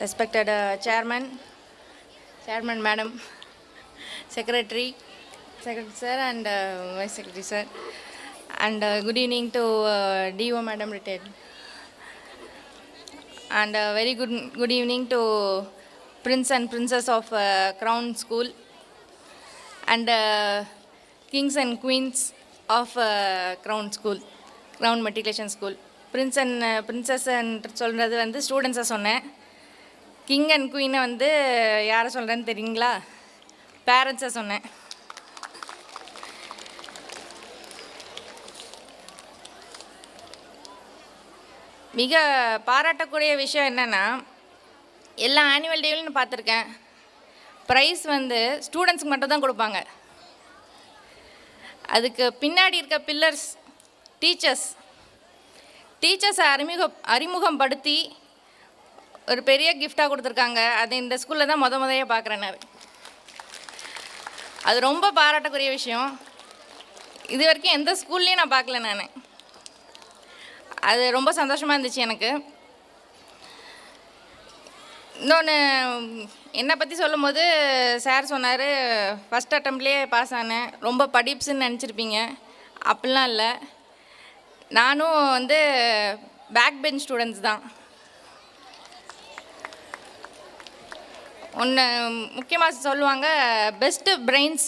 respected chairman madam, secretary sir and vice secretary sir, and good evening to DO madam retired, and very good evening to prince and princess of Crown School and kings and queens of Crown School, Crown Matriculation School. Prince and princess and சொல்கிறது வந்து ஸ்டூடெண்ட்ஸை சொன்னேன். கிங் அண்ட் குயினை வந்து யாரை சொல்கிறேன்னு தெரியுங்களா? பேரண்ட்ஸை சொன்னேன். மிக பாராட்டக்கூடிய விஷயம் என்னென்னா, எல்லா ஆனுவல் டேவிலும் நான் பார்த்துருக்கேன், ப்ரைஸ் வந்து ஸ்டூடெண்ட்ஸுக்கு மட்டும் தான் கொடுப்பாங்க. அதுக்கு பின்னாடி இருக்க பில்லர்ஸ் டீச்சர்ஸை அறிமுகப்படுத்தி ஒரு பெரிய கிஃப்டாக கொடுத்துருக்காங்க. அது இந்த ஸ்கூலில் தான் முதையே பார்க்குறேன் நான். அது ரொம்ப பாராட்டக்கூடிய விஷயம். இது வரைக்கும் எந்த ஸ்கூல்லையும் நான் பார்க்கல நான். அது ரொம்ப சந்தோஷமாக இருந்துச்சு எனக்கு. இன்னொன்று என்னை பற்றி சொல்லும் போது சார் சொன்னார், ஃபஸ்ட் அட்டம்ப்ட்லேயே பாஸ் ஆனேன், ரொம்ப படிப்ஸ்ன்னு நினச்சிருப்பீங்க. அப்படிலாம் இல்லை. நானும் வந்து பேக் பெஞ்ச் ஸ்டூடெண்ட்ஸ் தான். ஒன்று முக்கியமாக சொல்லுவாங்க, best brains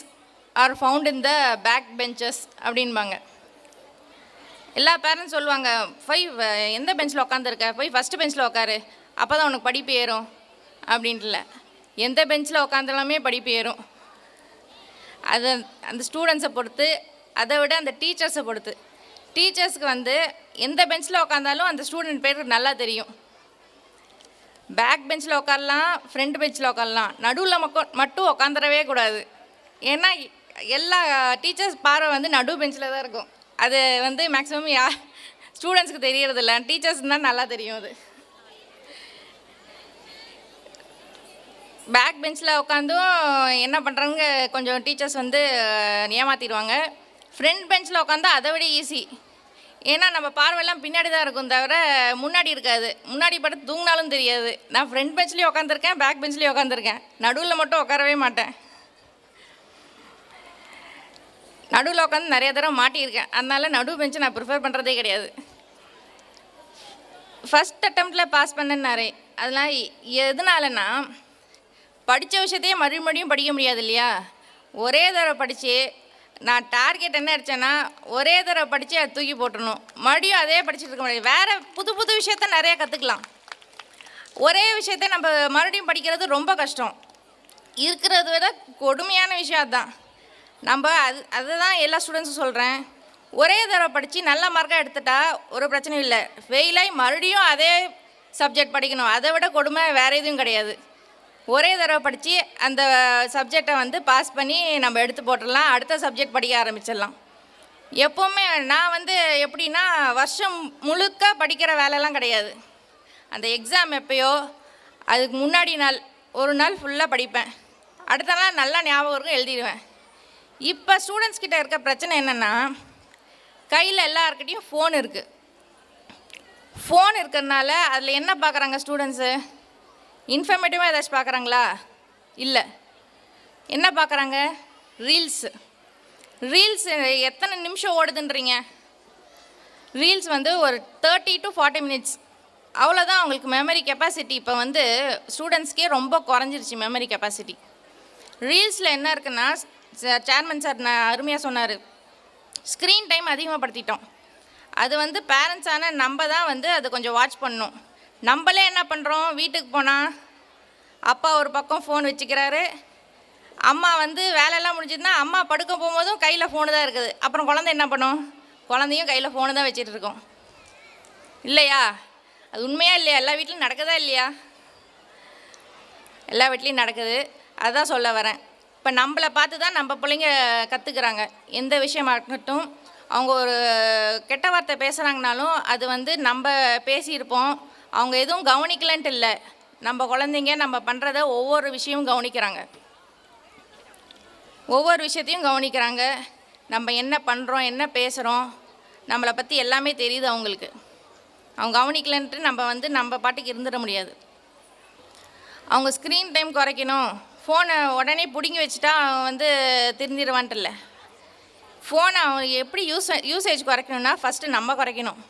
are found in the back benches அப்படின்பாங்க. எல்லா பேரண்ட்ஸ் சொல்லுவாங்க, எந்த பெஞ்சில் உட்காந்துருக்க, போய் ஃபஸ்ட்டு பெஞ்சில் உட்காரு, அப்போ தான் உனக்கு படிப்பு ஏறும் அப்படின்ட்டுல. எந்த பெஞ்சில் உட்காந்தாலுமே படிப்பு ஏறும். அது அந்த ஸ்டூடெண்ட்ஸை பொறுத்து, அதை விட அந்த டீச்சர்ஸை பொறுத்து. டீச்சர்ஸுக்கு வந்து எந்த பெஞ்சில் உட்காந்தாலும் அந்த ஸ்டூடெண்ட் பேருக்கு நல்லா தெரியும். பேக் பெஞ்சில் உட்காரலாம், ஃப்ரண்ட் பெஞ்சில் உட்காரலாம், நடுவில் மட்டும் உட்காந்துடவே கூடாது. ஏன்னா எல்லா டீச்சர்ஸ் பார்வை வந்து நடு பெஞ்சில் தான் இருக்கும். அது வந்து மேக்ஸிமம் ஸ்டூடெண்ட்ஸுக்கு தெரியறதில்ல, டீச்சர்ஸ் தான் நல்லா தெரியும். அது பேக் பெஞ்சில் உட்காந்தும் என்ன பண்ணுறாங்க, கொஞ்சம் டீச்சர்ஸ் வந்து ஏமாற்றிடுவாங்க. ஃப்ரண்ட் பெஞ்சில் உட்காந்தா அதை விட ஈஸி. ஏன்னா நம்ம பார்வையெல்லாம் பின்னாடி தான் இருக்கும், தவிர முன்னாடி இருக்காது. முன்னாடி படுத்து தூங்கினாலும் தெரியாது. நான் ஃப்ரண்ட் பெஞ்ச்லேயும் உட்காந்துருக்கேன், பேக் பெஞ்ச்லேயும் உட்காந்துருக்கேன். நடுவில் மட்டும் உட்காரவே மாட்டேன். நடுவில் உட்காந்து நிறைய தடவை மாட்டியிருக்கேன். அதனால் நடு பெஞ்சு நான் ப்ரிஃபர் பண்ணுறதே கிடையாது. ஃபஸ்ட் அட்டம்ப்டில் பாஸ் பண்ணேன்னாரே, அதெல்லாம் எதனாலன்னா, படித்த விஷயத்தையே மறுபடியும் படிக்க முடியாது இல்லையா? ஒரே தடவை படித்து நான் டார்கெட் என்ன அடித்தேன்னா, ஒரே தடவை படித்து அதை தூக்கி போட்டுடணும். மறுபடியும் அதே படிச்சுட்டு இருக்க முடியாது. வேறு புது விஷயத்த நிறையா கற்றுக்கலாம். ஒரே விஷயத்த நம்ம மறுபடியும் படிக்கிறது ரொம்ப கஷ்டம். இருக்கிறத விட கொடுமையான விஷயம் அதுதான். நம்ம அதை தான் எல்லா ஸ்டூடெண்ட்ஸும் சொல்கிறேன். ஒரே தடவை படித்து நல்ல மார்க்காக எடுத்துட்டா ஒரு பிரச்சனையும் இல்லை. ஃபெயிலாகி மறுபடியும் அதே சப்ஜெக்ட் படிக்கணும். அதை விட கொடுமை வேறு எதுவும் கிடையாது. ஒரே தடவை படித்து அந்த சப்ஜெக்டை வந்து பாஸ் பண்ணி நம்ம எடுத்து போட்டுடலாம், அடுத்த சப்ஜெக்ட் படிக்க ஆரம்பிச்சிடலாம். எப்போவுமே நான் வந்து எப்படின்னா, வருஷம் முழுக்க படிக்கிற வேலைலாம் கிடையாது. அந்த எக்ஸாம் எப்போயோ அதுக்கு முன்னாடி நாள் ஒரு நாள் ஃபுல்லாக படிப்பேன், அடுத்த நாள் நல்லா ஞாபகம் இருக்கும், எழுதிடுவேன். இப்போ ஸ்டூடெண்ட்ஸ் கிட்ட இருக்க பிரச்சனை என்னென்னா, கையில் எல்லாருக்கிட்டையும் ஃபோன் இருக்குது. ஃபோன் இருக்கிறதுனால அதில் என்ன பார்க்குறாங்க ஸ்டூடெண்ட்ஸு? இன்ஃபர்மேட்டிவாக ஏதாச்சும் பார்க்குறாங்களா? இல்லை. என்ன பார்க்குறாங்க? ரீல்ஸ் எத்தனை நிமிஷம் ஓடுதுன்றீங்க? ரீல்ஸ் வந்து ஒரு 30 to 40 minutes, அவ்வளோதான் அவங்களுக்கு மெமரி கெப்பாசிட்டி. இப்போ வந்து ஸ்டூடெண்ட்ஸ்க்கே ரொம்ப குறைஞ்சிருச்சு மெமரி கெப்பாசிட்டி. ரீல்ஸில் என்ன இருக்குன்னா, சேர்மன் சார் நான் அருமையாக சொன்னார், ஸ்க்ரீன் டைம் அதிகமாகப்படுத்திட்டோம். அது வந்து பேரண்ட்ஸான நம்ம தான் வந்து அது கொஞ்சம் வாட்ச் பண்ணணும். நம்மளே என்ன பண்ணுறோம், வீட்டுக்கு போனால் அப்பா ஒரு பக்கம் ஃபோன் வச்சுக்கிறாரு, அம்மா வந்து வேலையெல்லாம் முடிஞ்சதுன்னா அம்மா படுக்க போகும்போதும் கையில் ஃபோனு தான் இருக்குது. அப்புறம் குழந்தை என்ன பண்ணும்? குழந்தையும் கையில் ஃபோனு தான் வச்சுட்டு இருக்கோம் இல்லையா? அது உண்மையா இல்லையா? எல்லா வீட்லையும் நடக்குதா இல்லையா? எல்லா வீட்லேயும் நடக்குது. அதுதான் சொல்ல வரேன். இப்போ நம்மளை பார்த்து தான் நம்ம பிள்ளைங்க கற்றுக்குறாங்க. எந்த விஷயமாகட்டும், அவங்க ஒரு கெட்ட வார்த்தை பேசுகிறாங்கனாலும் அது வந்து நம்ம பேசியிருப்போம், அவங்க எதுவும் கவனிக்கலன்ட்டு இல்லை. நம்ம குழந்தைங்க நம்ம பண்ணுறத ஒவ்வொரு விஷயமும் கவனிக்கிறாங்க, ஒவ்வொரு விஷயத்தையும் கவனிக்கிறாங்க. நம்ம என்ன பண்ணுறோம், என்ன பேசுகிறோம், நம்மளை பற்றி எல்லாமே தெரியுது அவங்களுக்கு. அவங்க கவனிக்கலன்ட்டு நம்ம வந்து நம்ம பாட்டுக்கு இருந்துட முடியாது. அவங்க ஸ்க்ரீன் டைம் குறைக்கணும், ஃபோனை உடனே பிடுங்கி வச்சுட்டா அவன் வந்து திருந்திடுவான்ட்டு. ஃபோனை அவன் எப்படி யூசேஜ் குறைக்கணும்னா ஃபஸ்ட்டு நம்ம குறைக்கணும்.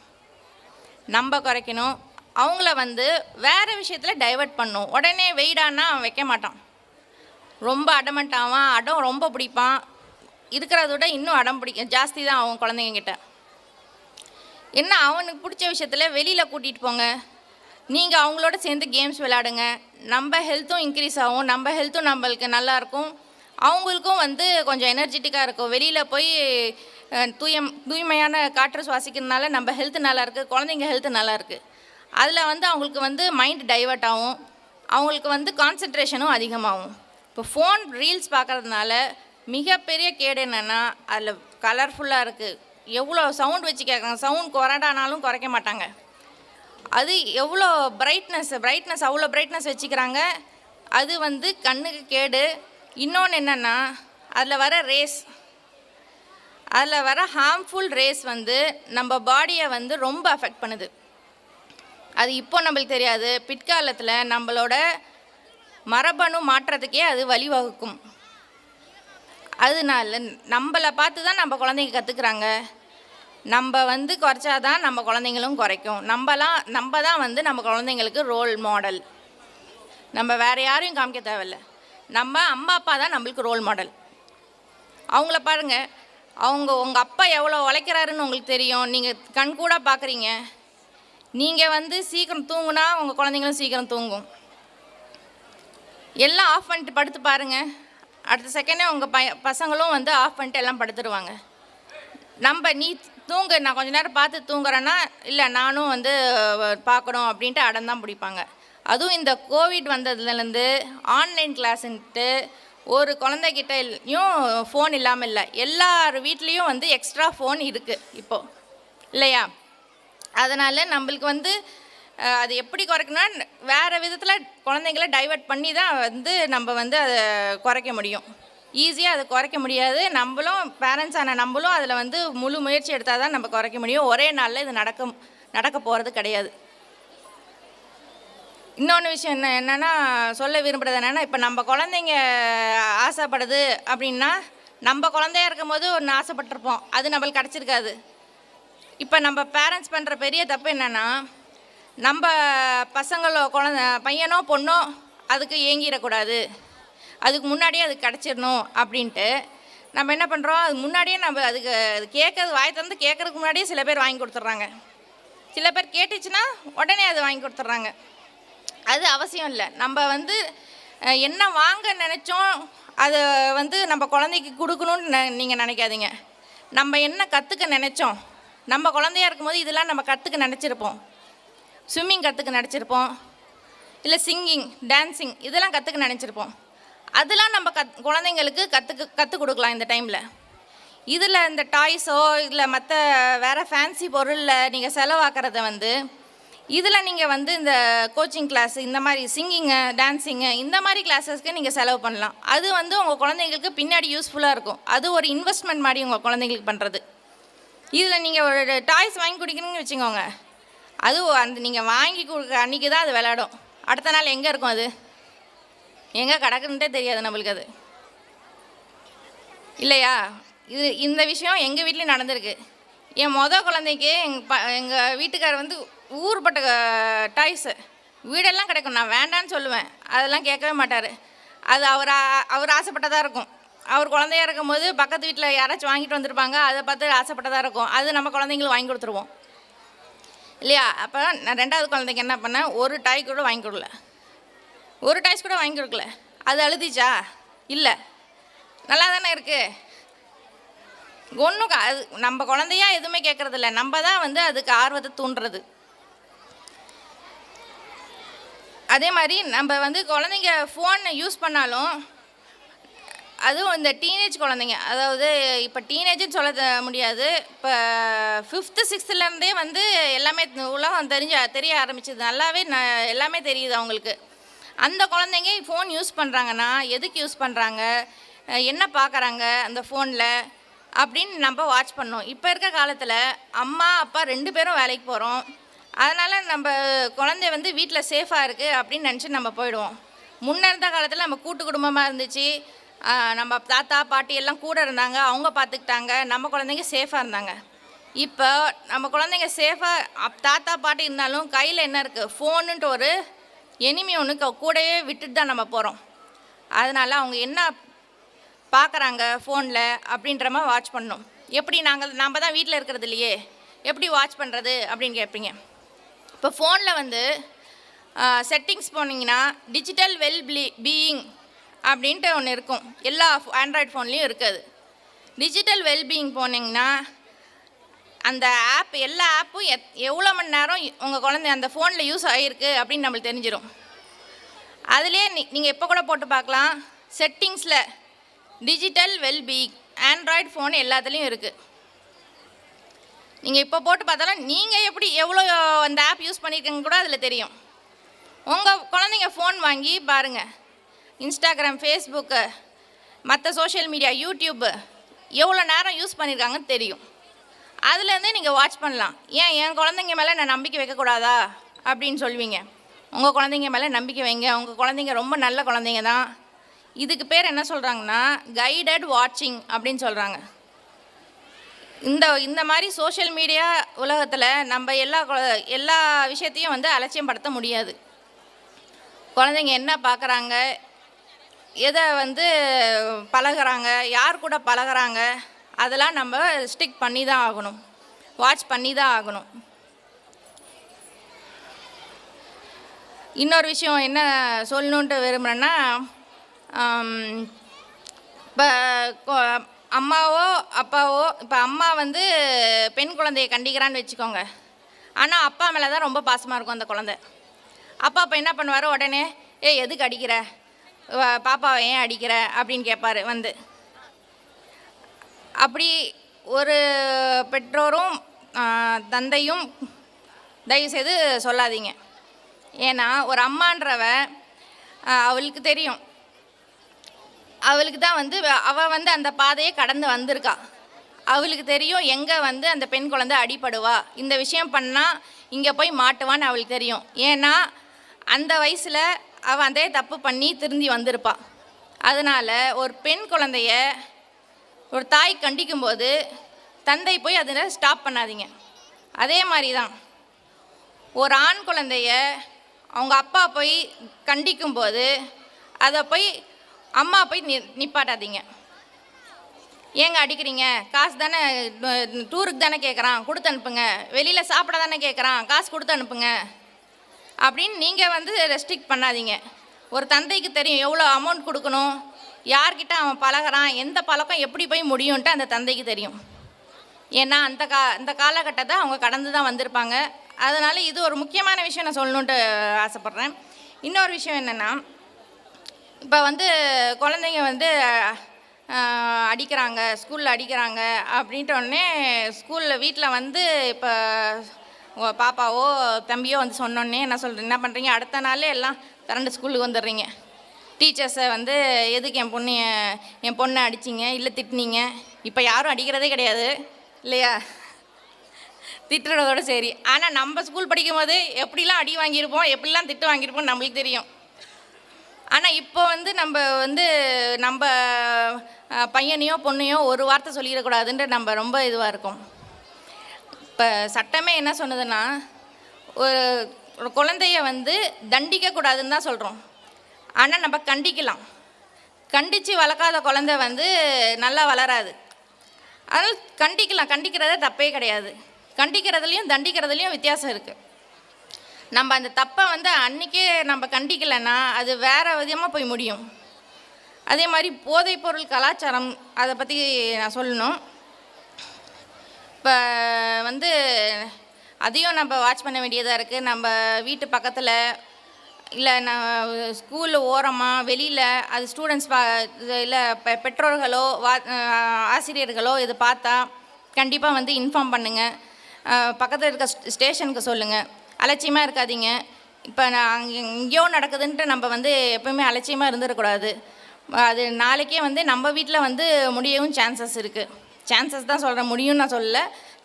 அவங்கள வந்து வேறு விஷயத்தில் டைவர்ட் பண்ணும். உடனே வெயிடானா அவன் வைக்க மாட்டான், ரொம்ப அடமெண்ட் ஆவான், அடம் ரொம்ப பிடிப்பான். இருக்கிறத விட இன்னும் அடம் பிடிக்கும் ஜாஸ்தி தான் அவன் குழந்தைங்கிட்ட. என்ன அவனுக்கு பிடிச்ச விஷயத்தில் வெளியில் கூட்டிகிட்டு போங்க, நீங்கள் அவங்களோட சேர்ந்து கேம்ஸ் விளையாடுங்க. நம்ம ஹெல்த்தும் இன்க்ரீஸ் ஆகும், நம்ம ஹெல்த்தும் நம்மளுக்கு நல்லாயிருக்கும், அவங்களுக்கும் வந்து கொஞ்சம் எனர்ஜெட்டிக்காக இருக்கும். வெளியில் போய் தூய்மையான காற்று சுவாசிக்கிறதுனால நம்ம ஹெல்த்து நல்லாயிருக்கு, குழந்தைங்க ஹெல்த்து நல்லாயிருக்கு. அதில் வந்து அவங்களுக்கு வந்து மைண்ட் டைவர்ட் ஆகும், அவங்களுக்கு வந்து கான்சன்ட்ரேஷனும் அதிகமாகும். இப்போ ஃபோன் ரீல்ஸ் பார்க்குறதுனால மிகப்பெரிய கேடு என்னென்னா அதில் கலர்ஃபுல்லாக இருக்குது. எவ்வளோ சவுண்ட் வச்சு கேட்குறாங்க, சவுண்ட் குறைடானாலும் குறைக்க மாட்டாங்க. அது எவ்வளோ பிரைட்னஸ் அவ்வளோ பிரைட்னஸ் வச்சுக்கிறாங்க. அது வந்து கண்ணுக்கு கேடு. இன்னொன்று என்னென்னா அதில் வர ஹார்ம்ஃபுல் ரேஸ் வந்து நம்ம பாடியை வந்து ரொம்ப அஃபெக்ட் பண்ணுது. அது இப்போ நம்மளுக்கு தெரியாது, பிற்காலத்தில் நம்மளோட மரபணு மாற்றத்துக்கே அது வழிவகுக்கும். அதனால நம்மளை பார்த்து தான் நம்ம குழந்தைங்க கற்றுக்குறாங்க. நம்ம வந்து குறைச்சாதான் நம்ம குழந்தைங்களும் குறைக்கும். நம்ம தான் வந்து நம்ம குழந்தைங்களுக்கு ரோல் மாடல். நம்ம வேறு யாரையும் காமிக்க தேவையில்லை, நம்ம அம்மா அப்பா தான் நம்மளுக்கு ரோல் மாடல். அவங்கள பாருங்கள், உங்கள் அப்பா எவ்வளோ உழைக்கிறாருன்னு உங்களுக்கு தெரியும், நீங்கள் கண் கூட பார்க்குறீங்க. நீங்கள் வந்து சீக்கிரம் தூங்குனா உங்கள் குழந்தைங்களும் சீக்கிரம் தூங்கும். எல்லாம் ஆஃப் பண்ணிட்டு படுத்து பாருங்கள், அடுத்த செகண்டே உங்கள் பசங்களும் வந்து ஆஃப் பண்ணிட்டு எல்லாம் படுத்துருவாங்க. நீ தூங்கு, நான் கொஞ்ச நேரம் பார்த்து தூங்குறேன்னா இல்லை நானும் வந்து பார்க்கணும் அப்படின்ட்டு அடம் தான் பிடிப்பாங்க. அதுவும் இந்த கோவிட் வந்ததுலேருந்து ஆன்லைன் கிளாஸுன்ட்டு ஒரு குழந்தைகிட்டையும் ஃபோன் இல்லாமல் இல்லை, எல்லார் வீட்லேயும் வந்து எக்ஸ்ட்ரா ஃபோன் இருக்குது இப்போது, இல்லையா? அதனால் நம்மளுக்கு வந்து அது எப்படி குறைக்கணும்னா வேறு விதத்தில் குழந்தைங்கள டைவர்ட் பண்ணி தான் வந்து நம்ம வந்து அதை குறைக்க முடியும். ஈஸியாக அதை குறைக்க முடியாது. பேரண்ட்ஸான நம்மளும் அதில் வந்து முழு முயற்சி எடுத்தால் தான் நம்ம குறைக்க முடியும். ஒரே நாளில் இது நடக்க போகிறது கிடையாது. இன்னொன்று விஷயம் என்னென்னா சொல்ல விரும்புகிறது என்னென்னா, இப்போ நம்ம குழந்தைங்க ஆசைப்படுது அப்படின்னா நம்ம குழந்தையா இருக்கும் போது ஒன்று ஆசைப்பட்டிருப்போம், அது நம்மளுக்கு கிடச்சிருக்காது. இப்போ நம்ம பேரண்ட்ஸ் பண்ணுற பெரிய தப்பு என்னென்னா, நம்ம பசங்களோ பையனோ பொண்ணோ அதுக்கு ஏங்கிடக்கூடாது, அதுக்கு முன்னாடியே அது கிடச்சிடணும் அப்படின்ட்டு நம்ம என்ன பண்ணுறோம், அது முன்னாடியே நம்ம அதுக்கு கேட்கறது வாய் திறந்து கேட்குறதுக்கு முன்னாடியே சில பேர் வாங்கி கொடுத்துட்றாங்க. சில பேர் கேட்டுச்சுன்னா உடனே அது வாங்கி கொடுத்துட்றாங்க. அது அவசியம் இல்லை. நம்ம வந்து என்ன வாங்க நினச்சோம் அதை வந்து நம்ம குழந்தைக்கு கொடுக்கணுன்னு நீங்கள் நினைக்காதீங்க. நம்ம என்ன கற்றுக்க நினச்சோம், நம்ம குழந்தையா இருக்கும்போது இதெல்லாம் நம்ம கற்றுக்க நினச்சிருப்போம். ஸ்விம்மிங் கற்றுக்க நினச்சிருப்போம், இல்லை சிங்கிங், டான்ஸிங் இதெல்லாம் கற்றுக்க நினச்சிருப்போம். அதெல்லாம் நம்ம குழந்தைங்களுக்கு கற்றுக் கொடுக்கலாம் இந்த டைமில். இதில் இந்த டாய்ஸோ இல்லை மற்ற வேறு ஃபேன்சி பொருளில் நீங்கள் செலவாக்குறத வந்து இதில் நீங்கள் வந்து இந்த கோச்சிங் கிளாஸ், இந்த மாதிரி சிங்கிங்கு, டான்ஸிங்கு இந்த மாதிரி கிளாஸஸ்க்கு நீங்கள் செலவு பண்ணலாம். அது வந்து உங்கள் குழந்தைங்களுக்கு பின்னாடி யூஸ்ஃபுல்லாக இருக்கும். அது ஒரு இன்வெஸ்ட்மெண்ட் மாதிரி உங்கள் குழந்தைங்களுக்கு பண்ணுறது. இதில் நீங்கள் ஒரு டாய்ஸ் வாங்கி கொடுக்கணும்னு வச்சுக்கோங்க, அது அந்த நீங்கள் வாங்கி கொடுக்க அன்றைக்கி தான் அது விளையாடும். அடுத்த நாள் எங்கே இருக்கும், அது எங்கே கிடக்குன்ட்டே தெரியாது நம்மளுக்கு, அது இல்லையா? இந்த விஷயம் எங்கள் வீட்லேயும் நடந்திருக்கு. என் குழந்தைக்கு எங்கள் வீட்டுக்காரர் வந்து ஊர்பட்ட டாய்ஸு வீடெல்லாம் கிடைக்கும், நான் வேண்டான்னு சொல்லுவேன், அதெல்லாம் கேட்கவே மாட்டார். அது அவர் ஆசைப்பட்டதாக இருக்கும். அவர் குழந்தையா இருக்கும்போது பக்கத்து வீட்டில் யாராச்சும் வாங்கிட்டு வந்திருப்பாங்க, அதை பார்த்து ஆசைப்பட்டதாக இருக்கும், அது நம்ம குழந்தைங்களுக்கு வாங்கி கொடுத்துருவோம், இல்லையா? அப்போ நான் ரெண்டாவது குழந்தைக்கு என்ன பண்ணேன், ஒரு டாய் கூட வாங்கி கொடுக்கல, ஒரு டாய்ஸ் கூட வாங்கி கொடுக்கல. அது அழுதிச்சா? இல்லை, நல்லா தானே இருக்குது. ஒன்றும் அது நம்ம குழந்தையா எதுவுமே கேட்குறதில்ல, நம்ம தான் வந்து அதுக்கு ஆர்வத்தை தூண்டுறது. அதே மாதிரி நம்ம வந்து குழந்தைங்க ஃபோன் யூஸ் பண்ணாலும், அதுவும் இந்த டீனேஜ் குழந்தைங்க, அதாவது இப்போ டீனேஜுன்னு சொல்ல முடியாது, இப்போ 5th 6thலேருந்தே வந்து எல்லாமே உலகம் தெரிய ஆரம்பிச்சிது, நல்லாவே எல்லாமே தெரியுது அவங்களுக்கு. அந்த குழந்தைங்க ஃபோன் யூஸ் பண்ணுறாங்கன்னா எதுக்கு யூஸ் பண்ணுறாங்க, என்ன பார்க்குறாங்க அந்த ஃபோனில் அப்படின்னு நம்ம வாட்ச் பண்ணோம். இப்போ இருக்க காலத்தில் அம்மா அப்பா 2 பேரும் வேலைக்கு போகிறோம். அதனால் நம்ம குழந்தை வந்து வீட்டில் சேஃபாக இருக்குது அப்படின்னு நினச்சி நம்ம போயிடுவோம். முன்ன இருந்த காலத்தில் நம்ம கூட்டு குடும்பமாக இருந்துச்சு. நம்ம தாத்தா பாட்டி எல்லாம் கூட இருந்தாங்க, அவங்க பார்த்துக்கிட்டாங்க, நம்ம குழந்தைங்க சேஃபாக இருந்தாங்க. இப்போ நம்ம குழந்தைங்க சேஃபாக தாத்தா பாட்டி இருந்தாலும் கையில் என்ன இருக்குது, ஃபோனுன்ட்டு ஒரு எனிமி ஒன்று கூடவே விட்டுட்டு தான் நம்ம போகிறோம். அதனால் அவங்க என்ன பார்க்குறாங்க ஃபோனில் அப்படின்ற மாதிரி வாட்ச் பண்ணணும். எப்படி நம்ம தான் வீட்டில் இருக்கிறது இல்லையே, எப்படி வாட்ச் பண்ணுறது அப்படின்னு கேட்பீங்க. இப்போ ஃபோனில் வந்து செட்டிங்ஸ் போனீங்கன்னா டிஜிட்டல் பீயிங் அப்படின்ட்டு ஒன்று இருக்கும். எல்லா ஆண்ட்ராய்டு ஃபோன்லேயும் இருக்குது. டிஜிட்டல் வெல்பீயிங் போனீங்கன்னா அந்த ஆப் எல்லா ஆப்பும் எவ்வளோ மணி நேரம் உங்கள் குழந்தை அந்த ஃபோனில் யூஸ் ஆகிருக்கு அப்படின்னு நம்மளுக்கு தெரிஞ்சிடும். அதுலேயே நீங்கள் எப்போ கூட போட்டு பார்க்கலாம், செட்டிங்ஸில் டிஜிட்டல் வெல்பீயிங் ஆண்ட்ராய்டு ஃபோன் எல்லாத்துலேயும் இருக்குது. நீங்கள் இப்போ போட்டு பார்த்தாலும் நீங்கள் எவ்வளோ அந்த ஆப் யூஸ் பண்ணியிருக்கீங்க கூட அதில் தெரியும். உங்கள் குழந்தைங்க ஃபோன் வாங்கி பாருங்கள், இன்ஸ்டாகிராம், ஃபேஸ்புக்கு, மற்ற சோஷியல் மீடியா, யூடியூப்பு எவ்வளோ நேரம் யூஸ் பண்ணியிருக்காங்கன்னு தெரியும். அதுலேருந்தே நீங்கள் வாட்ச் பண்ணலாம். ஏன் என் குழந்தைங்க மேலே நான் நம்பிக்கை வைக்கக்கூடாதா அப்படின்னு சொல்லுவீங்க. உங்கள் குழந்தைங்க மேலே நம்பிக்கை வைங்க, உங்கள் குழந்தைங்க ரொம்ப நல்ல குழந்தைங்க தான். இதுக்கு பேர் என்ன சொல்கிறாங்கன்னா கைடட் வாட்சிங் அப்படின்னு சொல்கிறாங்க. இந்த மாதிரி சோஷியல் மீடியா உலகத்தில் நம்ம எல்லா விஷயத்தையும் வந்து அலட்சியம் படுத்த முடியாது. குழந்தைங்க என்ன பார்க்குறாங்க, எதை வந்து பழகுறாங்க, யார் கூட பழகுறாங்க, அதெல்லாம் நம்ம ஸ்டிக் பண்ணி தான் ஆகணும், வாட்ச் பண்ணி தான் ஆகணும். இன்னொரு விஷயம் என்ன சொல்லணுன்ட்டு விரும்புகிறேன்னா, இப்போ அம்மாவோ அப்பாவோ, இப்போ அம்மா வந்து பெண் குழந்தையை கண்டிக்கிறான்னு வச்சுக்கோங்க, ஆனால் அப்பா மேலே தான் ரொம்ப பாசமாக இருக்கும் அந்த குழந்தை. அப்பா அப்போ என்ன பண்ணுவார், உடனே எதுக்கு அடிக்கிற, பாப்பாவை ஏன் அடிக்கிற அப்படின்னு கேட்பார் வந்து. அப்படி ஒரு பெற்றோரும் தந்தையும் தயவுசெய்து சொல்லாதீங்க. ஏன்னா ஒரு அம்மான்றவ அவளுக்கு தெரியும், அவளுக்கு தான் வந்து அவள் வந்து அந்த பாதையை கடந்து வந்திருக்கா. அவளுக்கு தெரியும் எங்கே வந்து அந்த பெண் குழந்தை அடிபடுவா, இந்த விஷயம் பண்ணால் இங்கே போய் மாட்டுவான்னு அவளுக்கு தெரியும். ஏன்னா அந்த வயசில் அவள் அதே தப்பு பண்ணி திருந்தி வந்திருப்பாள். அதனால் ஒரு பெண் குழந்தைய ஒரு தாய் கண்டிக்கும்போது தந்தை போய் அதில் ஸ்டாப் பண்ணாதீங்க. அதே மாதிரி தான் ஒரு ஆண் குழந்தைய அவங்க அப்பா போய் கண்டிக்கும்போது அதை போய் அம்மா போய் நிப்பாட்டாதீங்க. ஏங்க அடிக்கிறீங்க, காசு தானே, டூருக்கு தானே கேட்குறான், கொடுத்து அனுப்புங்க, வெளியில் சாப்பிட தானே கேட்குறான், காசு கொடுத்து அனுப்புங்க அப்படின்னு நீங்கள் வந்து ரெஸ்ட்ரிக்ட் பண்ணாதீங்க. ஒரு தந்தைக்கு தெரியும் எவ்வளோ அமௌண்ட் கொடுக்கணும், யார்கிட்ட அவன் பழகிறான், எந்த பழக்கம் எப்படி போய் முடியும்ன்ட்டு அந்த தந்தைக்கு தெரியும். ஏன்னா அந்த காலகட்டத்தை அவங்க கடந்து தான் வந்திருப்பாங்க. அதனால் இது ஒரு முக்கியமான விஷயம் நான் சொல்லணுன்ட்டு ஆசைப்பட்றேன். இன்னொரு விஷயம் என்னென்னா, இப்போ வந்து குழந்தைங்க வந்து அடிக்கிறாங்க, ஸ்கூலில் அடிக்கிறாங்க அப்படின்ட்டு உடனே ஸ்கூலில் வீட்டில் வந்து இப்போ பாப்பாவோ தம்பியோ வந்து சொன்னோன்னே என்ன பண்ணுறீங்க, அடுத்த நாளே எல்லாம் கரண்ட் ஸ்கூலுக்கு வந்துடுறீங்க. டீச்சர்ஸை வந்து எதுக்கு என் பொண்ணை அடிச்சிங்க, இல்லை திட்டினீங்க. இப்போ யாரும் அடிக்கிறதே கிடையாது இல்லையா, திட்டுறதோடு சரி. ஆனால் நம்ம ஸ்கூல் படிக்கும் போது எப்படிலாம் அடி வாங்கியிருப்போம், எப்படிலாம் திட்டு வாங்கியிருப்போம் நம்மளுக்கு தெரியும். ஆனால் இப்போ வந்து நம்ம பையனையோ பொண்ணையோ ஒரு வார்த்தை சொல்லிடக்கூடாதுன்ற நம்ம ரொம்ப இதுவாக இருக்கும். இப்போ சட்டமே என்ன சொன்னதுன்னா, ஒரு குழந்தைய வந்து தண்டிக்கக்கூடாதுன்னு தான் சொல்கிறோம். ஆனால் நம்ம கண்டிக்கலாம். கண்டித்து வளர்க்காத குழந்தை வந்து நல்லா வளராது. அதனால் கண்டிக்கிறத தப்பே கிடையாது. கண்டிக்கிறதுலையும் தண்டிக்கிறதுலையும் வித்தியாசம் இருக்குது. நம்ம அந்த தப்பை வந்து அன்றைக்கே நம்ம கண்டிக்கலைன்னா அது வேறு விதமாக போய் முடியும். அதே மாதிரி போதைப்பொருள் கலாச்சாரம், அதை பற்றி நான் சொல்லணும். இப்போ வந்து அதையும் நம்ம வாட்ச் பண்ண வேண்டியதாக இருக்குது. நம்ம வீட்டு பக்கத்தில் இல்லை ஸ்கூல் ஓரமாக வெளியில் அது ஸ்டூடெண்ட்ஸ் இல்லை பெற்றோர்களோ ஆசிரியர்களோ இது பார்த்தா கண்டிப்பாக வந்து இன்ஃபார்ம் பண்ணுங்கள். பக்கத்தில் இருக்க ஸ்டேஷனுக்கு சொல்லுங்கள். அலட்சியமாக இருக்காதீங்க. இப்போ எங்கேயோ நடக்குதுன்ட்டு நம்ம வந்து எப்போயுமே அலட்சியமாக இருந்துடக்கூடாது. அது நாளைக்கே வந்து நம்ம வீட்டில் வந்து முடியவும் சான்சஸ் இருக்குது. சான்சஸ் தான் சொல்கிறேன், முடியும்னு நான் சொல்லலை,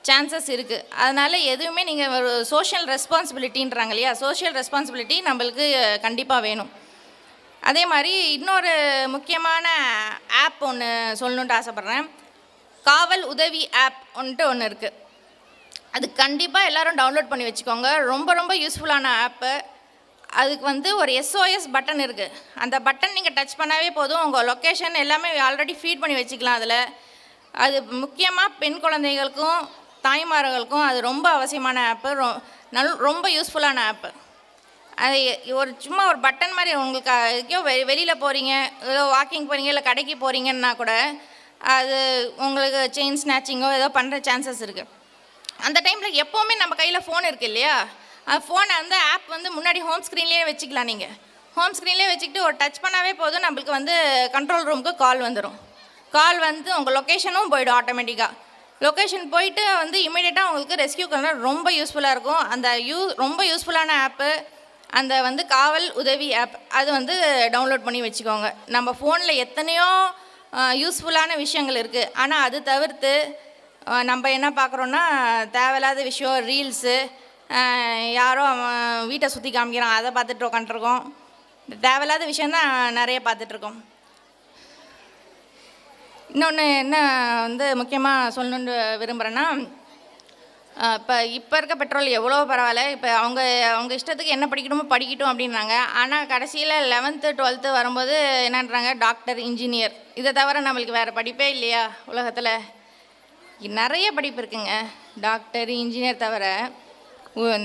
சான்சஸ் இருக்குது. அதனால் எதுவுமே நீங்கள் ஒரு சோஷியல் ரெஸ்பான்சிபிலிட்டின்றாங்க இல்லையா, சோஷியல் ரெஸ்பான்சிபிலிட்டி நம்மளுக்கு கண்டிப்பாக வேணும். அதே மாதிரி இன்னொரு முக்கியமான ஆப் ஒன்று சொல்லணுன்ட்டு ஆசைப்பட்றேன். காவல் உதவி ஆப் ஒன்று இருக்குது. அது கண்டிப்பாக எல்லோரும் டவுன்லோட் பண்ணி வச்சுக்கோங்க. ரொம்ப ரொம்ப யூஸ்ஃபுல்லான ஆப்பு. அதுக்கு வந்து ஒரு SOS பட்டன் இருக்குது. அந்த பட்டன் நீங்கள் டச் பண்ணாவே போதும், உங்கள் லொக்கேஷன் எல்லாமே ஆல்ரெடி ஃபீட் பண்ணி வச்சுக்கலாம் அதில். அது முக்கியமாக பெண் குழந்தைகளுக்கும் தாய்மார்களுக்கும் அது ரொம்ப அவசியமான ஆப்பு, ரொம்ப யூஸ்ஃபுல்லான ஆப்பு. அது ஒரு சும்மா ஒரு பட்டன் மாதிரி உங்களுக்கு எங்கேயோ வெளியில் போகிறீங்க, ஏதோ வாக்கிங் போகிறீங்க, இல்லை கடைக்கு போகிறீங்கன்னா கூட அது உங்களுக்கு செயின் ஸ்நாச்சிங்கோ ஏதோ பண்ணுற சான்சஸ் இருக்குது. அந்த டைமில் எப்போவுமே நம்ம கையில் ஃபோன் இருக்குது இல்லையா, ஃபோனை அந்த ஆப் வந்து முன்னாடி ஹோம் ஸ்க்ரீன்லேயே வச்சுக்கலாம். நீங்கள் ஹோம் ஸ்க்ரீன்லேயே வச்சுக்கிட்டு ஒரு டச் பண்ணாவே போதும், நம்மளுக்கு வந்து கண்ட்ரோல் ரூமுக்கு கால் வந்துடும். கால் வந்து உங்கள் லொக்கேஷனும் போய்டும் ஆட்டோமேட்டிக்காக. லொக்கேஷன் போயிட்டு வந்து இமீடியட்டாக உங்களுக்கு ரெஸ்கியூ பண்ண ரொம்ப யூஸ்ஃபுல்லாக இருக்கும். அந்த ரொம்ப யூஸ்ஃபுல்லான ஆப்பு அந்த வந்து காவல் உதவி ஆப், அது வந்து டவுன்லோட் பண்ணி வச்சுக்கோங்க. நம்ம ஃபோனில் எத்தனையோ யூஸ்ஃபுல்லான விஷயங்கள் இருக்குது. ஆனால் அது தவிர்த்து நம்ம என்ன பார்க்குறோன்னா, தேவையில்லாத விஷயம், ரீல்ஸு, யாரோ வீட்டை சுற்றி காமிக்கிறான் அதை பார்த்துட்டு உட்காந்துருக்கோம். தேவையில்லாத விஷயந்தான் நிறைய பார்த்துட்ருக்கோம். இன்னொன்று என்ன வந்து முக்கியமாக சொல்லணுன்னு விரும்புகிறேன்னா, இப்போ இருக்க பெட்ரோல் எவ்வளோ பரவாயில்ல, இப்போ அவங்க இஷ்டத்துக்கு என்ன படிக்கணுமோ படிக்கட்டும் அப்படின்றாங்க. ஆனால் கடைசியில் 11th 12th வரும்போது என்னன்றாங்க, டாக்டர், இன்ஜினியர், இதை தவிர நம்மளுக்கு வேறு படிப்பே இல்லையா உலகத்தில்? நிறைய படிப்பு இருக்குங்க. டாக்டர், இன்ஜினியர் தவிர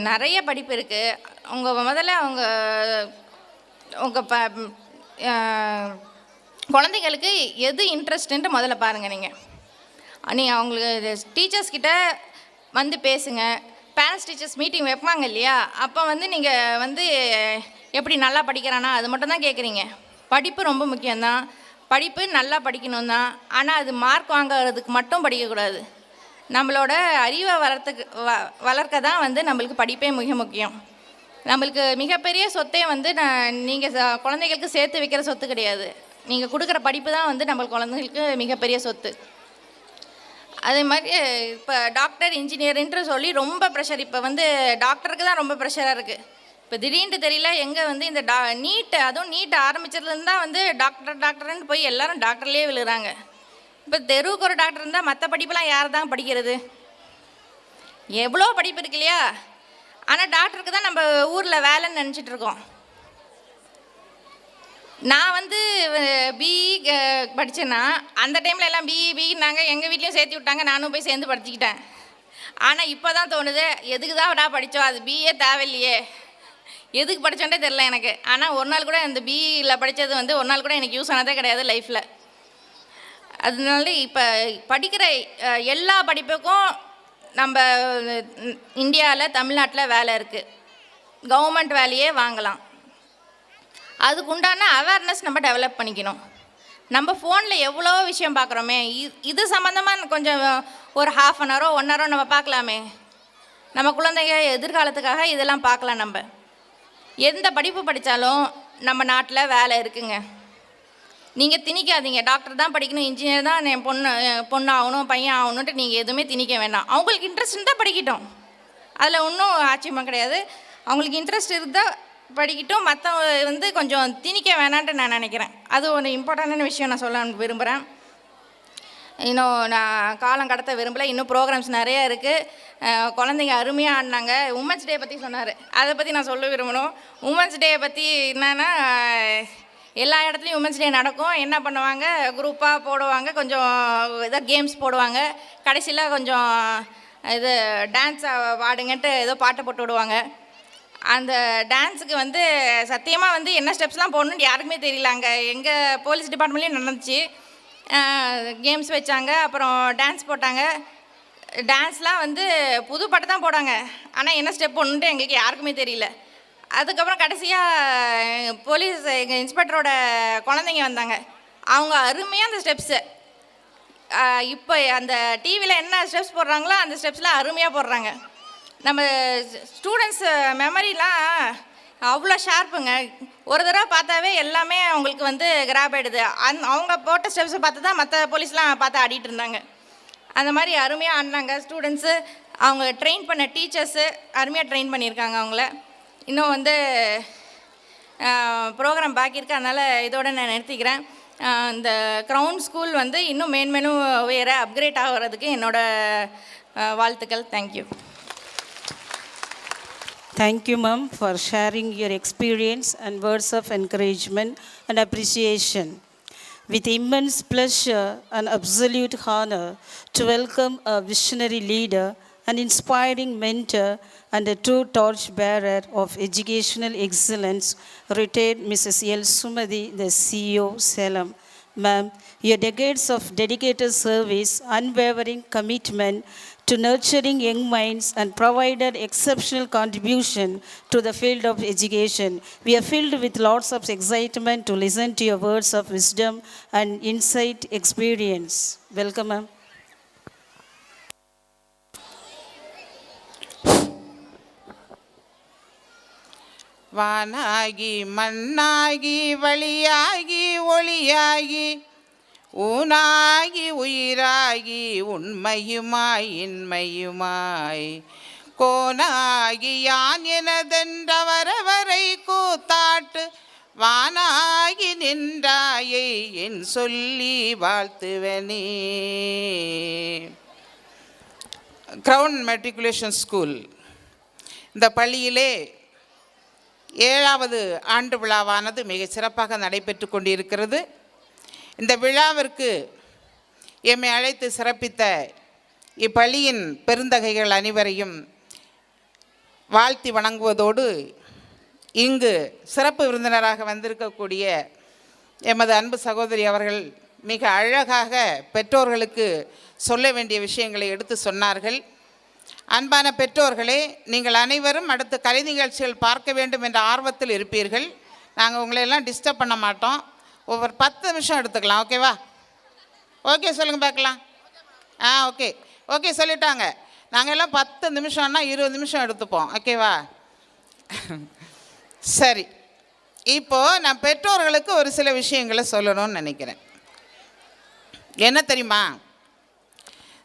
நிறைய படிப்பு இருக்குது. முதல்ல உங்கள் குழந்தைங்களுக்கு எது இன்ட்ரெஸ்ட்டுன்ட்டு முதல்ல பாருங்கள். நீங்கள் அவங்களுக்கு டீச்சர்ஸ்கிட்ட வந்து பேசுங்க. பேரண்ட்ஸ் டீச்சர்ஸ் மீட்டிங் வைப்பாங்க இல்லையா, அப்போ வந்து நீங்கள் வந்து எப்படி நல்லா படிக்கிறானா அது மட்டும் தான் கேட்குறீங்க. படிப்பு ரொம்ப முக்கியம்தான், படிப்பு நல்லா படிக்கணும் தான். ஆனால் அது மார்க் வாங்கிறதுக்கு மட்டும் படிக்கக்கூடாது. நம்மளோட அறிவை வளர்க்க தான் வந்து நம்மளுக்கு படிப்பே மிக முக்கியம். நம்மளுக்கு மிகப்பெரிய சொத்தே வந்து நீங்கள் குழந்தைகளுக்கு சேர்த்து வைக்கிற சொத்து கிடையாது, நீங்கள் கொடுக்குற படிப்பு தான் வந்து நம்ம குழந்தைகளுக்கு மிகப்பெரிய சொத்து. அதே மாதிரி இப்போ டாக்டர், இன்ஜினியர்ன்ற சொல்லி ரொம்ப ப்ரெஷர். இப்போ வந்து டாக்டருக்கு தான் ரொம்ப ப்ரெஷராக இருக்குது. இப்போ திடீர்னு தெரியல எங்கே வந்து இந்த நீட்டு, அதுவும் நீட் ஆரம்பிச்சதுலேருந்து தான் வந்து டாக்டர்னு போய் எல்லோரும் டாக்டர்லேயே விழுகிறாங்க. இப்போ தெருவுக்கு ஒரு டாக்டர் இருந்தால் மற்ற படிப்பெலாம் யார் தான் படிக்கிறது? எவ்வளோ படிப்பு இருக்கு இல்லையா, ஆனால் டாக்டருக்கு தான் நம்ம ஊரில் வேலைன்னு நினச்சிட்ருக்கோம். நான் வந்து பிஇ படித்தேன்னா அந்த டைமில் எல்லாம் பிஇனாங்க, எங்கள் வீட்லேயும் சேர்த்து விட்டாங்க, நானும் போய் சேர்ந்து படிச்சுக்கிட்டேன். ஆனால் இப்போ தான் தோணுது, எதுக்கு தான் படித்தோம், அது பிஏ தேவையில்லையே, எதுக்கு படித்தோன்னே தெரில எனக்கு. ஆனால் ஒரு நாள் கூட இந்த பிஇயில் படித்தது வந்து ஒரு நாள் கூட எனக்கு யூஸ் ஆனதே கிடையாது லைஃப்பில். அதனால இப்போ படிக்கிற எல்லா படிப்புக்கும் நம்ம இந்தியாவில், தமிழ்நாட்டில் வேலை இருக்குது, கவர்மெண்ட் வேலையே வாங்கலாம். அதுக்கு உண்டான அவேர்னஸ் நம்ம டெவலப் பண்ணிக்கணும். நம்ம ஃபோனில் எவ்வளோ விஷயம் பார்க்குறோமே, இது சம்மந்தமாக கொஞ்சம் ஒரு 1/2 an hour 1 hour நம்ம பார்க்கலாமே. நம்ம குழந்தைங்க எதிர்காலத்துக்காக இதெல்லாம் பார்க்கலாம். நம்ம எந்த படிப்பு படித்தாலும் நம்ம நாட்டில் வேலை இருக்குங்க. நீங்கள் திணிக்காதீங்க, டாக்டர் தான் படிக்கணும், இன்ஜினியர் தான் என் பொண்ணு ஆகணும், பையன் ஆகணுன்ட்டு நீங்கள் எதுவுமே திணிக்க வேண்டாம். அவங்களுக்கு இன்ட்ரெஸ்ட் இருந்தால் படிக்கட்டும், அதில் ஒன்றும் ஆச்சரியமாக கிடையாது. அவங்களுக்கு இன்ட்ரெஸ்ட் இருந்தால் படிக்கட்டும், மற்ற வந்து கொஞ்சம் திணிக்க வேணான்ட்டு நான் நினைக்கிறேன். அது ஒரு இம்பார்ட்டண்டான விஷயம் நான் சொல்ல விரும்புகிறேன். இன்னும் நான் காலம் கடத்த விரும்பலை, இன்னும் ப்ரோக்ராம்ஸ் நிறையா இருக்குது. குழந்தைங்க அருமையாக ஆடினாங்க. உமன்ஸ் டே பற்றி சொன்னார், அதை பற்றி நான் சொல்ல விரும்பணும். உமன்ஸ் டே பற்றி என்னென்னா, எல்லா இடத்துலையும் உமன்ஸ் டே நடக்கும். என்ன பண்ணுவாங்க, குரூப்பாக போடுவாங்க, கொஞ்சம் ஏதோ கேம்ஸ் போடுவாங்க, கடைசியில் கொஞ்சம் இது டான்ஸ் ஆடுங்கன்ட்டு ஏதோ பாட்டை போட்டு விடுவாங்க. அந்த டான்ஸுக்கு வந்து சத்தியமாக வந்து என்ன ஸ்டெப்ஸ்லாம் போடணுன்னு யாருக்குமே தெரியல. அங்கே எங்கள் போலீஸ் டிபார்ட்மெண்ட்லேயும் நடந்துச்சு. கேம்ஸ் வச்சாங்க, அப்புறம் டான்ஸ் போட்டாங்க. டான்ஸ்லாம் வந்து புது பாட்டு தான் போடாங்க, ஆனால் என்ன ஸ்டெப் போடணுன்ட்டு எங்களுக்கு யாருக்குமே தெரியல. அதுக்கப்புறம் கடைசியாக போலீஸ் எங்கள் இன்ஸ்பெக்டரோட குழந்தைங்க வந்தாங்க, அவங்க அருமையாக அந்த ஸ்டெப்ஸு இப்போ அந்த டிவியில் என்ன ஸ்டெப்ஸ் போடுறாங்களோ அந்த ஸ்டெப்ஸ்லாம் அருமையாக போடுறாங்க. நம்ம ஸ்டூடெண்ட்ஸ் மெமரிலாம் அவ்வளோ ஷார்ப்புங்க. ஒரு தடவை பார்த்தாவே எல்லாமே அவங்களுக்கு வந்து கிராப் ஆகிடுது. அவங்க போட்ட ஸ்டெப்ஸை பார்த்து தான் மற்ற போலீஸ்லாம் பார்த்து ஆடிட்டு இருந்தாங்க. அந்த மாதிரி அருமையாக ஆடினாங்க. ஸ்டூடெண்ட்ஸு அவங்க ட்ரெயின் பண்ண டீச்சர்ஸு அருமையாக ட்ரெயின் பண்ணியிருக்காங்க அவங்கள. இன்னும் வந்து ப்ரோக்ராம் பாக்கி இருக்குது, அதனால் இதோட நான் நிறுத்திக்கிறேன். இந்த க்ரௌன் ஸ்கூல் வந்து இன்னும் மேன்மேலும் வேறு அப்கிரேட் ஆகிறதுக்கு என்னோட வாழ்த்துக்கள். Thank you. Thank you, ma'am, for sharing your experience and words of encouragement and appreciation. With immense pleasure and absolute honor to welcome a visionary leader, an inspiring mentor, and a true torchbearer of educational excellence, retired Mrs. L. Sumathi, the CEO, Salem. Ma'am, your decades of dedicated service, unwavering commitment to nurturing young minds and provided exceptional contribution to the field of education. We are filled with lots of excitement to listen to your words of wisdom and insight experience. Welcome, ma'am. வானாகி மண்ணாகி வழியாகி ஒளியாகி ஊனாகி உயிராகி உண்மையுமாய் இன்மையுமாய் கோனாகி யான் எனதென்றவரவரை கூத்தாட்டு வானாகி நின்றாயை என் சொல்லி வாழ்த்துவனே. கிரவுன் மெட்ரிகுலேஷன் ஸ்கூல் இந்த பள்ளியிலே 7வது ஆண்டு விழாவானது மிக சிறப்பாக நடைபெற்று கொண்டிருக்கிறது. இந்த விழாவிற்கு எம்மை அழைத்து சிறப்பித்த இப்பள்ளியின் பெருந்தகைகள் அனைவரையும் வாழ்த்தி வணங்குவதோடு, இங்கு சிறப்பு விருந்தினராக வந்திருக்கக்கூடிய எமது அன்பு சகோதரி அவர்கள் மிக அழகாக பெற்றோர்களுக்கு சொல்ல வேண்டிய விஷயங்களை எடுத்து சொன்னார்கள். அன்பான பெற்றோர்களே, நீங்கள் அனைவரும் அடுத்த கலை நிகழ்ச்சிகள் பார்க்க வேண்டும் என்ற ஆர்வத்தில் இருப்பீர்கள். நாங்கள் உங்களையெல்லாம் டிஸ்டர்ப் பண்ண மாட்டோம். ஒவ்வொரு 10 நிமிஷம் எடுத்துக்கலாம், ஓகேவா? ஓகே சொல்லுங்கள் பார்க்கலாம். ஓகே ஓகே சொல்லிட்டாங்க. நாங்கள் எல்லாம் 10 நிமிஷம்னா 20 நிமிஷம் எடுத்துப்போம், ஓகேவா? சரி, இப்போது நான் பெற்றோர்களுக்கு ஒரு சில விஷயங்களை சொல்லணும்னு நினைக்கிறேன். என்ன தெரியுமா,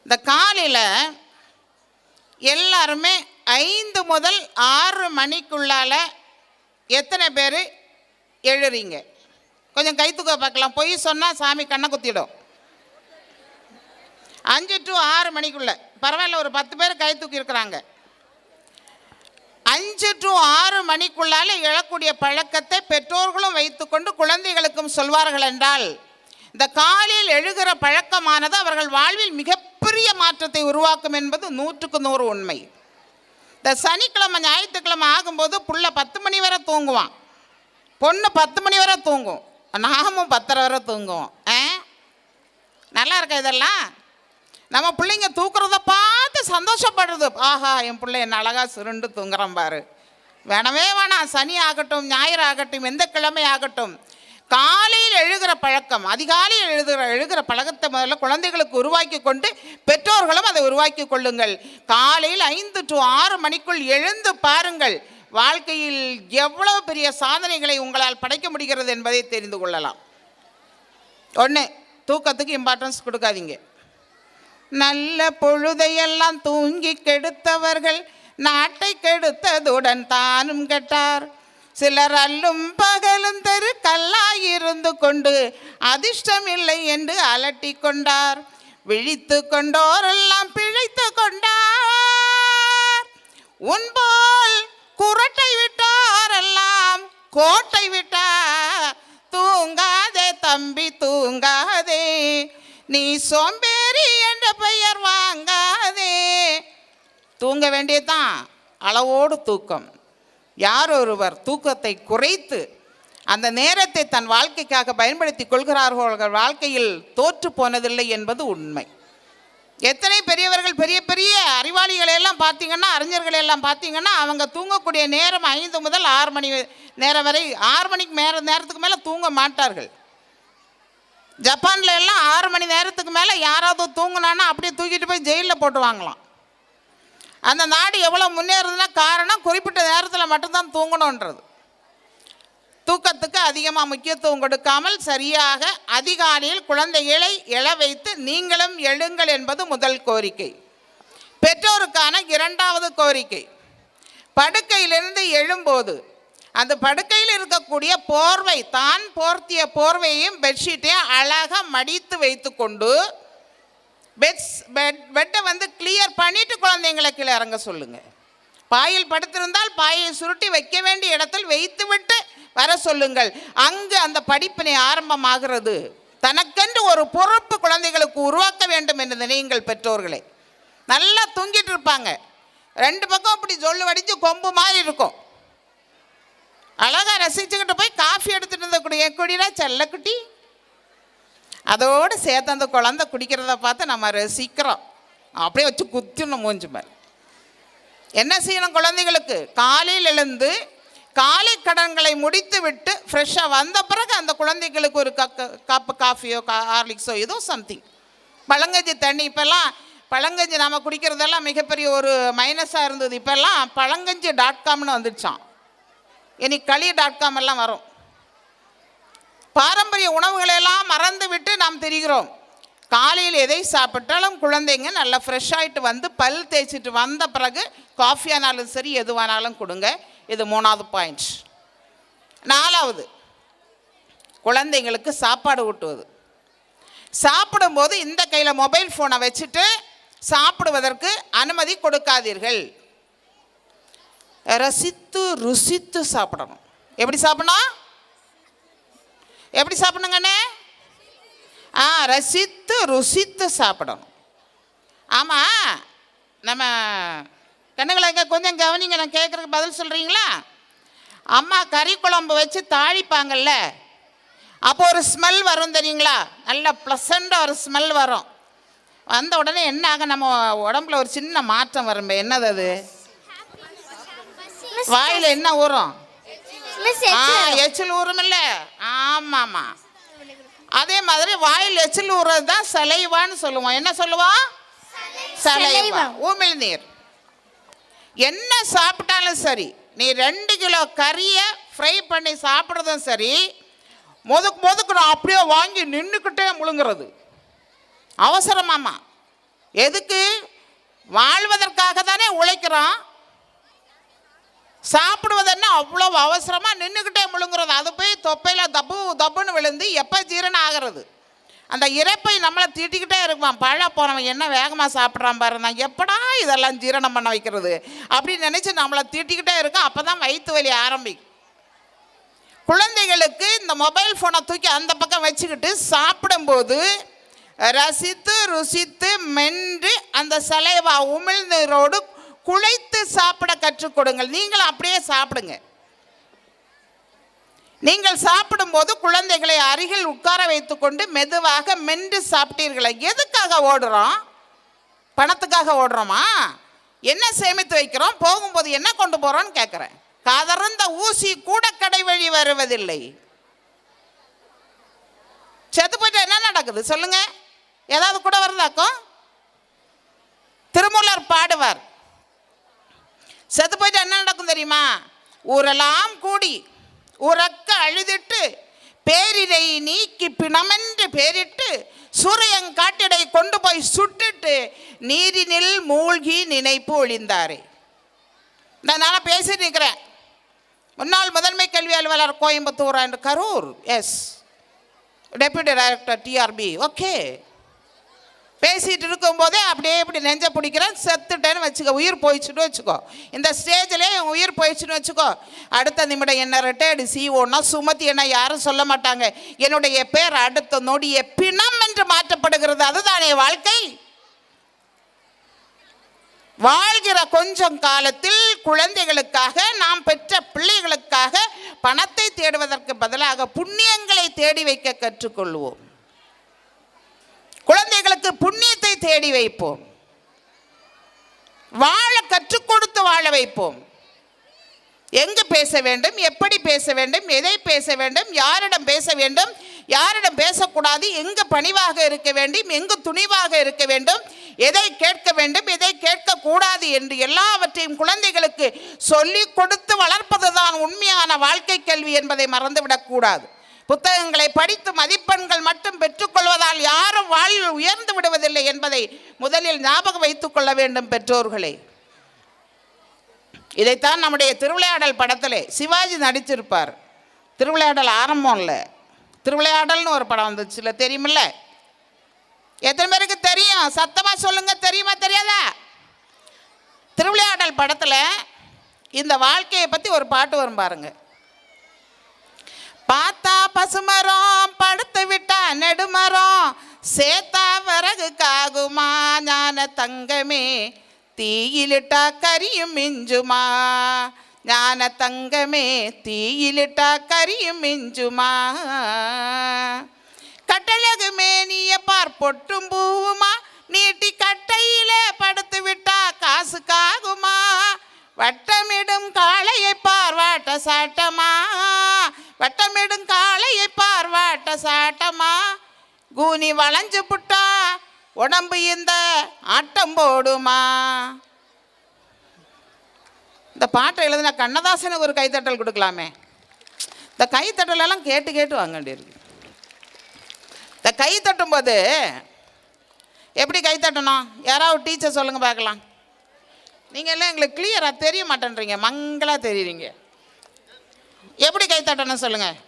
இந்த காலையில் எல்லாருமே 5 முதல் 6 மணிக்குள்ளால் எத்தனை பேர் எழுறீங்க? கொஞ்சம் கைத்துக்க பார்க்கலாம். பொய் சொன்னால் சாமி கண்ணை குத்திடும். 5 to 6 மணிக்குள்ளே பரவாயில்ல, ஒரு 10 பேர் கை தூக்கி இருக்கிறாங்க. 5 to 6 மணிக்குள்ளால் எழக்கூடிய பழக்கத்தை பெற்றோர்களும் வைத்துக்கொண்டு குழந்தைகளுக்கும் சொல்வார்கள் என்றால், இந்த காலையில் எழுகிற பழக்கமானது அவர்கள் வாழ்வில் மிகப்பெரிய மாற்றத்தை உருவாக்கும் என்பது 100க்கு 100 உண்மை. இந்த சனிக்கிழமை ஞாயிற்றுக்கிழமை ஆகும்போது புள்ள 10 மணி வரை தூங்குவான், பொண்ணு 10 மணி வரை தூங்கும், நாமும் 10:30 வரை தூங்குவோம். நல்லா இருக்கா இதெல்லாம்? நம்ம பிள்ளைங்க தூக்குறத பார்த்து சந்தோஷப்படுறது. ஆஹா, என் பிள்ளை என்ன அழகாக சுருண்டு தூங்குறான் பாரு. வேணவே வேணாம், சனி ஆகட்டும் ஞாயிறு ஆகட்டும் எந்த கிழமை ஆகட்டும், காலையில் எழுகிற பழக்கம், அதிகாலையில் எழுகிற பழக்கத்தை முதல்ல குழந்தைகளுக்கு உருவாக்கி கொண்டு பெற்றோர்களும் அதை உருவாக்கி கொள்ளுங்கள். காலையில் 5 to 6 மணிக்குள் எழுந்து பாருங்கள். வாழ்க்கையில் எவ்வளவு பெரிய சாதனைகளை உங்களால் படைக்க முடிகிறது என்பதை தெரிந்து கொள்ளலாம். 1, தூக்கத்துக்கு இம்பார்ட்டன்ஸ் கொடுக்காதீங்க. நல்ல பொழுதையெல்லாம் தூங்கி கெடுத்தவர்கள் நாட்டை கெடுத்ததுடன் தானும் கெட்டார். சிலர் அல்லும் பகலும் தெரு கல்லாயிருந்து கொண்டு அதிர்ஷ்டம் இல்லை என்று அலட்டி கொண்டார். விழித்து கொண்டோரெல்லாம் பிழைத்து கொண்டார். உன்போல் குரட்டை விட்டாரெல்லாம் கோட்டை விட்டார். தூங்காதே தம்பி தூங்காதே, நீ சோம்பேறி என்ற பெயர் வாங்காதே. தூங்க வேண்டியதுதான், அளவோடு தூக்கம். யார் ஒருவர் தூக்கத்தை குறைத்து அந்த நேரத்தை தன் வாழ்க்கைக்காக பயன்படுத்தி கொள்கிறார்கள், அவர்கள் வாழ்க்கையில் தோற்று போனதில்லை என்பது உண்மை. எத்தனை பெரியவர்கள், பெரிய பெரிய அறிவாளிகளெல்லாம் பார்த்தீங்கன்னா, அறிஞர்களெல்லாம் பார்த்தீங்கன்னா, அவங்க தூங்கக்கூடிய நேரம் 5 முதல் 6 மணி நேரம் வரை. 6 மணிக்கு நேரத்துக்கு மேலே தூங்க மாட்டார்கள். ஜப்பானில் எல்லாம் 6 மணி நேரத்துக்கு மேலே யாராவது தூங்கினான்னா அப்படியே தூக்கிட்டு போய் ஜெயிலில் போட்டு வாங்கலாம். அந்த நாடு எவ்வளோ முன்னேறதுன்னா காரணம் குறிப்பிட்ட நேரத்தில் மட்டும்தான் தூங்கணுன்றது. தூக்கத்துக்கு அதிகமாக முக்கியத்துவம் கொடுக்காமல் சரியாக அதிகாலையில் குழந்தைகளை எழ வைத்து நீங்களும் எழுங்கள் என்பது முதல் கோரிக்கை. பெற்றோருக்கான இரண்டாவது கோரிக்கை, படுக்கையிலிருந்து எழும்போது அந்த படுக்கையில் இருக்கக்கூடிய போர்வை, தான் போர்த்திய போர்வையையும் பெட்ஷீட்டையும் அழகாக மடித்து வைத்து கொண்டு பெட்டை வந்து கிளியர் பண்ணிவிட்டு குழந்தைங்களை கீழே இறங்க சொல்லுங்கள். பாயில் படுத்திருந்தால் பாயை சுருட்டி வைக்க வேண்டிய இடத்தில் வைத்துவிட்டு வர சொல்லுங்கள். அங்கு அந்த படிப்பினை ஆரம்பமாகிறது. தனக்கென்று ஒரு பொறுப்பு குழந்தைகளுக்கு உருவாக்க வேண்டும் என்று நினையுங்கள் பெற்றோர்களை. நல்லா தூங்கிட்டு இருப்பாங்க, ரெண்டு பக்கம் அப்படி சொல்லு வடித்து கொம்பு மாதிரி இருக்கும். அழகாக ரசிச்சுக்கிட்டு போய் காஃபி எடுத்துகிட்டு இருந்தக்கூடிய குடினா செல்லக்குட்டி, அதோடு சேர்த்து அந்த குழந்தை குடிக்கிறத பார்த்து நம்ம ரசிக்கிறோம். அப்படியே வச்சு குத்திடணும் மூஞ்சி மாதிரி. என்ன செய்யணும் குழந்தைகளுக்கு? காலையில் எழுந்து காலை கடன்களை முடித்து விட்டு ஃப்ரெஷ்ஷாக வந்த பிறகு அந்த குழந்தைகளுக்கு ஒரு கப்பு காஃபியோ ஹார்லிக்ஸோ ஏதோ சம்திங், பழங்கஞ்சி தண்ணி. இப்போல்லாம் பழங்கஞ்சி நம்ம குடிக்கிறதெல்லாம் மிகப்பெரிய ஒரு மைனஸாக இருந்தது. இப்போல்லாம் பழங்கஞ்சி.comனு வந்துடுச்சான். இனி களி.com எல்லாம் வரும். பாரம்பரிய உணவுகளெல்லாம் மறந்து விட்டு நாம் தெரிகிறோம். காலையில் எதை சாப்பிட்டாலும் குழந்தைங்க நல்லா ஃப்ரெஷ் ஆகிட்டு வந்து பல் தேய்ச்சிட்டு வந்த பிறகு காஃபியானாலும் சரி எதுவானாலும் கொடுங்க. இது 3வது பாயிண்ட். 4வது, குழந்தைங்களுக்கு சாப்பாடு ஊட்டுவது. சாப்பிடும்போது இந்த கையில் மொபைல் ஃபோனை வச்சுட்டு சாப்பிடுவதற்கு அனுமதி கொடுக்காதீர்கள். ரசித்து ருசித்து சாப்பிடணும். எப்படி சாப்பிடணும்? எப்படி சாப்பிடணுங்கண்ணே? ரசித்து ருசித்து சாப்பிடணும். ஆமாம், நம்ம கண்ணுங்களை கொஞ்சம் கவனிங்க, நான் கேட்குறதுக்கு பதில் சொல்கிறீங்களா? அம்மா கறி குழம்பு வச்சு தாளிப்பாங்கல்ல, அப்போ ஒரு ஸ்மெல் வரும் தெரியுங்களா? நல்ல ப்ளசண்ட்டாக ஒரு ஸ்மெல் வரும். வந்த உடனே என்ன ஆகும்? நம்ம உடம்புல ஒரு சின்ன மாற்றம் வரும். என்னது அது? வாயில் என்ன ஊறும்? எச்சில் ஊறும் இல்லை? ஆமாம்மா, அதே மாதிரி வாயில் எச்சில் ஊறுறது தான் சலைவான்னு சொல்லுவோம். என்ன சொல்லுவோம்? சலைவா, உமிழ்நீர். என்ன சாப்பிட்டாலும் சரி, நீ 2 கிலோ கறியை ஃப்ரை பண்ணி சாப்பிட்றதும் சரி, மொதுக்கு நான் அப்படியே வாங்கி நின்றுக்கிட்டே முழுங்குறது அவசரமாம்மா. எதுக்கு? வாழ்வதற்காக தானே உழைக்கிறோம். சாப்பிடுவதுன்னா அவ்வளோ அவசரமாக நின்றுக்கிட்டே முழுங்குறது. அது போய் தொப்பையில் தப்புன்னு விழுந்து எப்போ ஜீரணம் ஆகிறது? அந்த இறைப்பை நம்மளை தீட்டிக்கிட்டே இருக்குவான். பழ போனவன் என்ன வேகமாக சாப்பிட்றான் பாருங்க, எப்படா இதெல்லாம் ஜீரணம் பண்ண வைக்கிறது அப்படின்னு நினச்சி நம்மளை தீட்டிக்கிட்டே இருக்கும். அப்போ தான் வயிற்று வலி ஆரம்பிக்கும். குழந்தைகளுக்கு இந்த மொபைல் ஃபோனை தூக்கி அந்த பக்கம் வச்சுக்கிட்டு சாப்பிடும்போது ரசித்து ருசித்து மென்று அந்த சலைவா உமிழ்நீரோடு குழைத்து சாப்பிட கற்றுக் கொடுங்கள். நீங்களும் அப்படியே சாப்பிடுங்க. நீங்கள் சாப்பிடும்போது குழந்தைகளை அருகில் உட்கார வைத்துக்கொண்டு மெதுவாக மென்று சாப்பிட்டீர்களா? எதுக்காக ஓடுறோம்? பணத்துக்காக ஓடுறோமா? என்ன சேமித்து வைக்கிறோம்? போகும்போது என்ன கொண்டு போகிறோன்னு கேட்குறேன். கதர்ந்த ஊசி கூட கடை வழி வருவதில்லை. செத்து போயிட்டு என்ன நடக்குது சொல்லுங்க? ஏதாவது கூட வருதாக்கும்? திருமூலர் பாடுவார், செத்து போயிட்டு என்ன நடக்கும் தெரியுமா? ஊரெல்லாம் கூடி உறக்க அழுதிட்டு பேரிரை நீக்கி பிணமென்று பேரிட்டு சூரியங்காட்டிடை கொண்டு போய் சுட்டுட்டு நீரினில் மூழ்கி நினைப்பு ஒளிந்தாரே. நான் பேசிட்டு இருக்கிறேன். முன்னாள் முதன்மை கல்வி அலுவலர் Coimbatore and Karur, yes, deputy director TRB. Okay, பேசிகிட்டு இருக்கும்போதே அப்படியே இப்படி நெஞ்ச பிடிக்கிறேன். செத்துட்டேன்னு வச்சுக்கோ, உயிர் போயிடுச்சுன்னு வச்சுக்கோ, இந்த ஸ்டேஜ்லேயே என் உயிர் போயிடுச்சுன்னு வச்சுக்கோ, அடுத்த நிமிடம் என்ன ரிட்டையர்டு சிஓன்னா சுமதி என்ன யாரும் சொல்ல மாட்டாங்க. என்னுடைய பேர் அடுத்த நொடிய பிணம் என்று மாற்றப்படுகிறது. அதுதானே வாழ்க்கை. வாழ்கிற கொஞ்சம் காலத்தில் குழந்தைகளுக்காக, நாம் பெற்ற பிள்ளைகளுக்காக பணத்தை தேடுவதற்கு பதிலாக புண்ணியங்களை தேடி வைக்க கற்றுக்கொள்வோம். குழந்தைகளுக்கு புண்ணியத்தை தேடி வைப்போம். வாழ கற்றுக் கொடுத்து வாழ வைப்போம். எங்கு பேச வேண்டும், எப்படி பேச வேண்டும், எதை பேச வேண்டும், யாரிடம் பேச வேண்டும், யாரிடம் பேசக்கூடாது, எங்கு பணிவாக இருக்க வேண்டும், எங்கு துணிவாக இருக்க வேண்டும், எதை கேட்க வேண்டும், எதை கேட்கக்கூடாது என்று எல்லாவற்றையும் குழந்தைகளுக்கு சொல்லிக் கொடுத்து வளர்ப்பதுதான் உண்மையான வாழ்க்கை கல்வி என்பதை மறந்துவிடக்கூடாது. புத்தகங்களை படித்து மதிப்பெண்கள் மட்டும் பெற்றுக்கொள்வதால் யாரும் வாழ்வில் உயர்ந்து விடுவதில்லை என்பதை முதலில் ஞாபகம் வைத்துக் கொள்ள வேண்டும் பெற்றோர்களே. இதைத்தான் நம்முடைய திருவிளையாடல் படத்திலே சிவாஜி நடிச்சிருப்பார். திருவிளையாடல் ஆரம்பம் இல்லை, திருவிளையாடல்னு ஒரு படம் வந்துச்சு இல்லை, தெரியுமில்ல? எத்தனை பேருக்கு தெரியும்? சத்தமாக சொல்லுங்க, தெரியுமா தெரியாதா? திருவிளையாடல் படத்தில் இந்த வாழ்க்கையை பற்றி ஒரு பாட்டு வரும் பாருங்க. பார்த்தா பசுமரம் படுத்து விட்டா நெடுமரம், சேத்தா விறகு காகுமா ஞான தங்கமே, தீயிலிட்டா கரியும் மிஞ்சுமா ஞான தங்கமே, தீயிலிட்டா கரியும் மிஞ்சுமா, கட்டழகு மேனிய பார் பொட்டும் பூவுமா, நீட்டி கட்டையிலே படுத்து விட்டா காசுக்காகுமா, வட்டமிடும் காளையை பார்வாட்ட சாட்டமா, வட்டமிடும் காளையை பார்வாட்ட சாட்டமா, கூனி வளைஞ்சு புட்டா உடம்பு இந்த ஆட்டம் போடுமா. இந்த பாட்டை எழுதின கண்ணதாசனுக்கு ஒரு கைத்தட்டல் கொடுக்கலாமே. இந்த கைத்தட்டலெல்லாம் கேட்டு கேட்டு வாங்க வேண்டியிருக்கு. இந்த கை தட்டும்போது எப்படி கை தட்டணும்? யாராவது டீச்சர் சொல்லுங்கள் பார்க்கலாம். நீங்கள் எல்லாம் எங்களுக்கு கிளியராக தெரிய மாட்டேன்றீங்க, மங்களாக தெரியுறீங்க. எப்படி கை தட்டணும் சொல்லுங்கள்?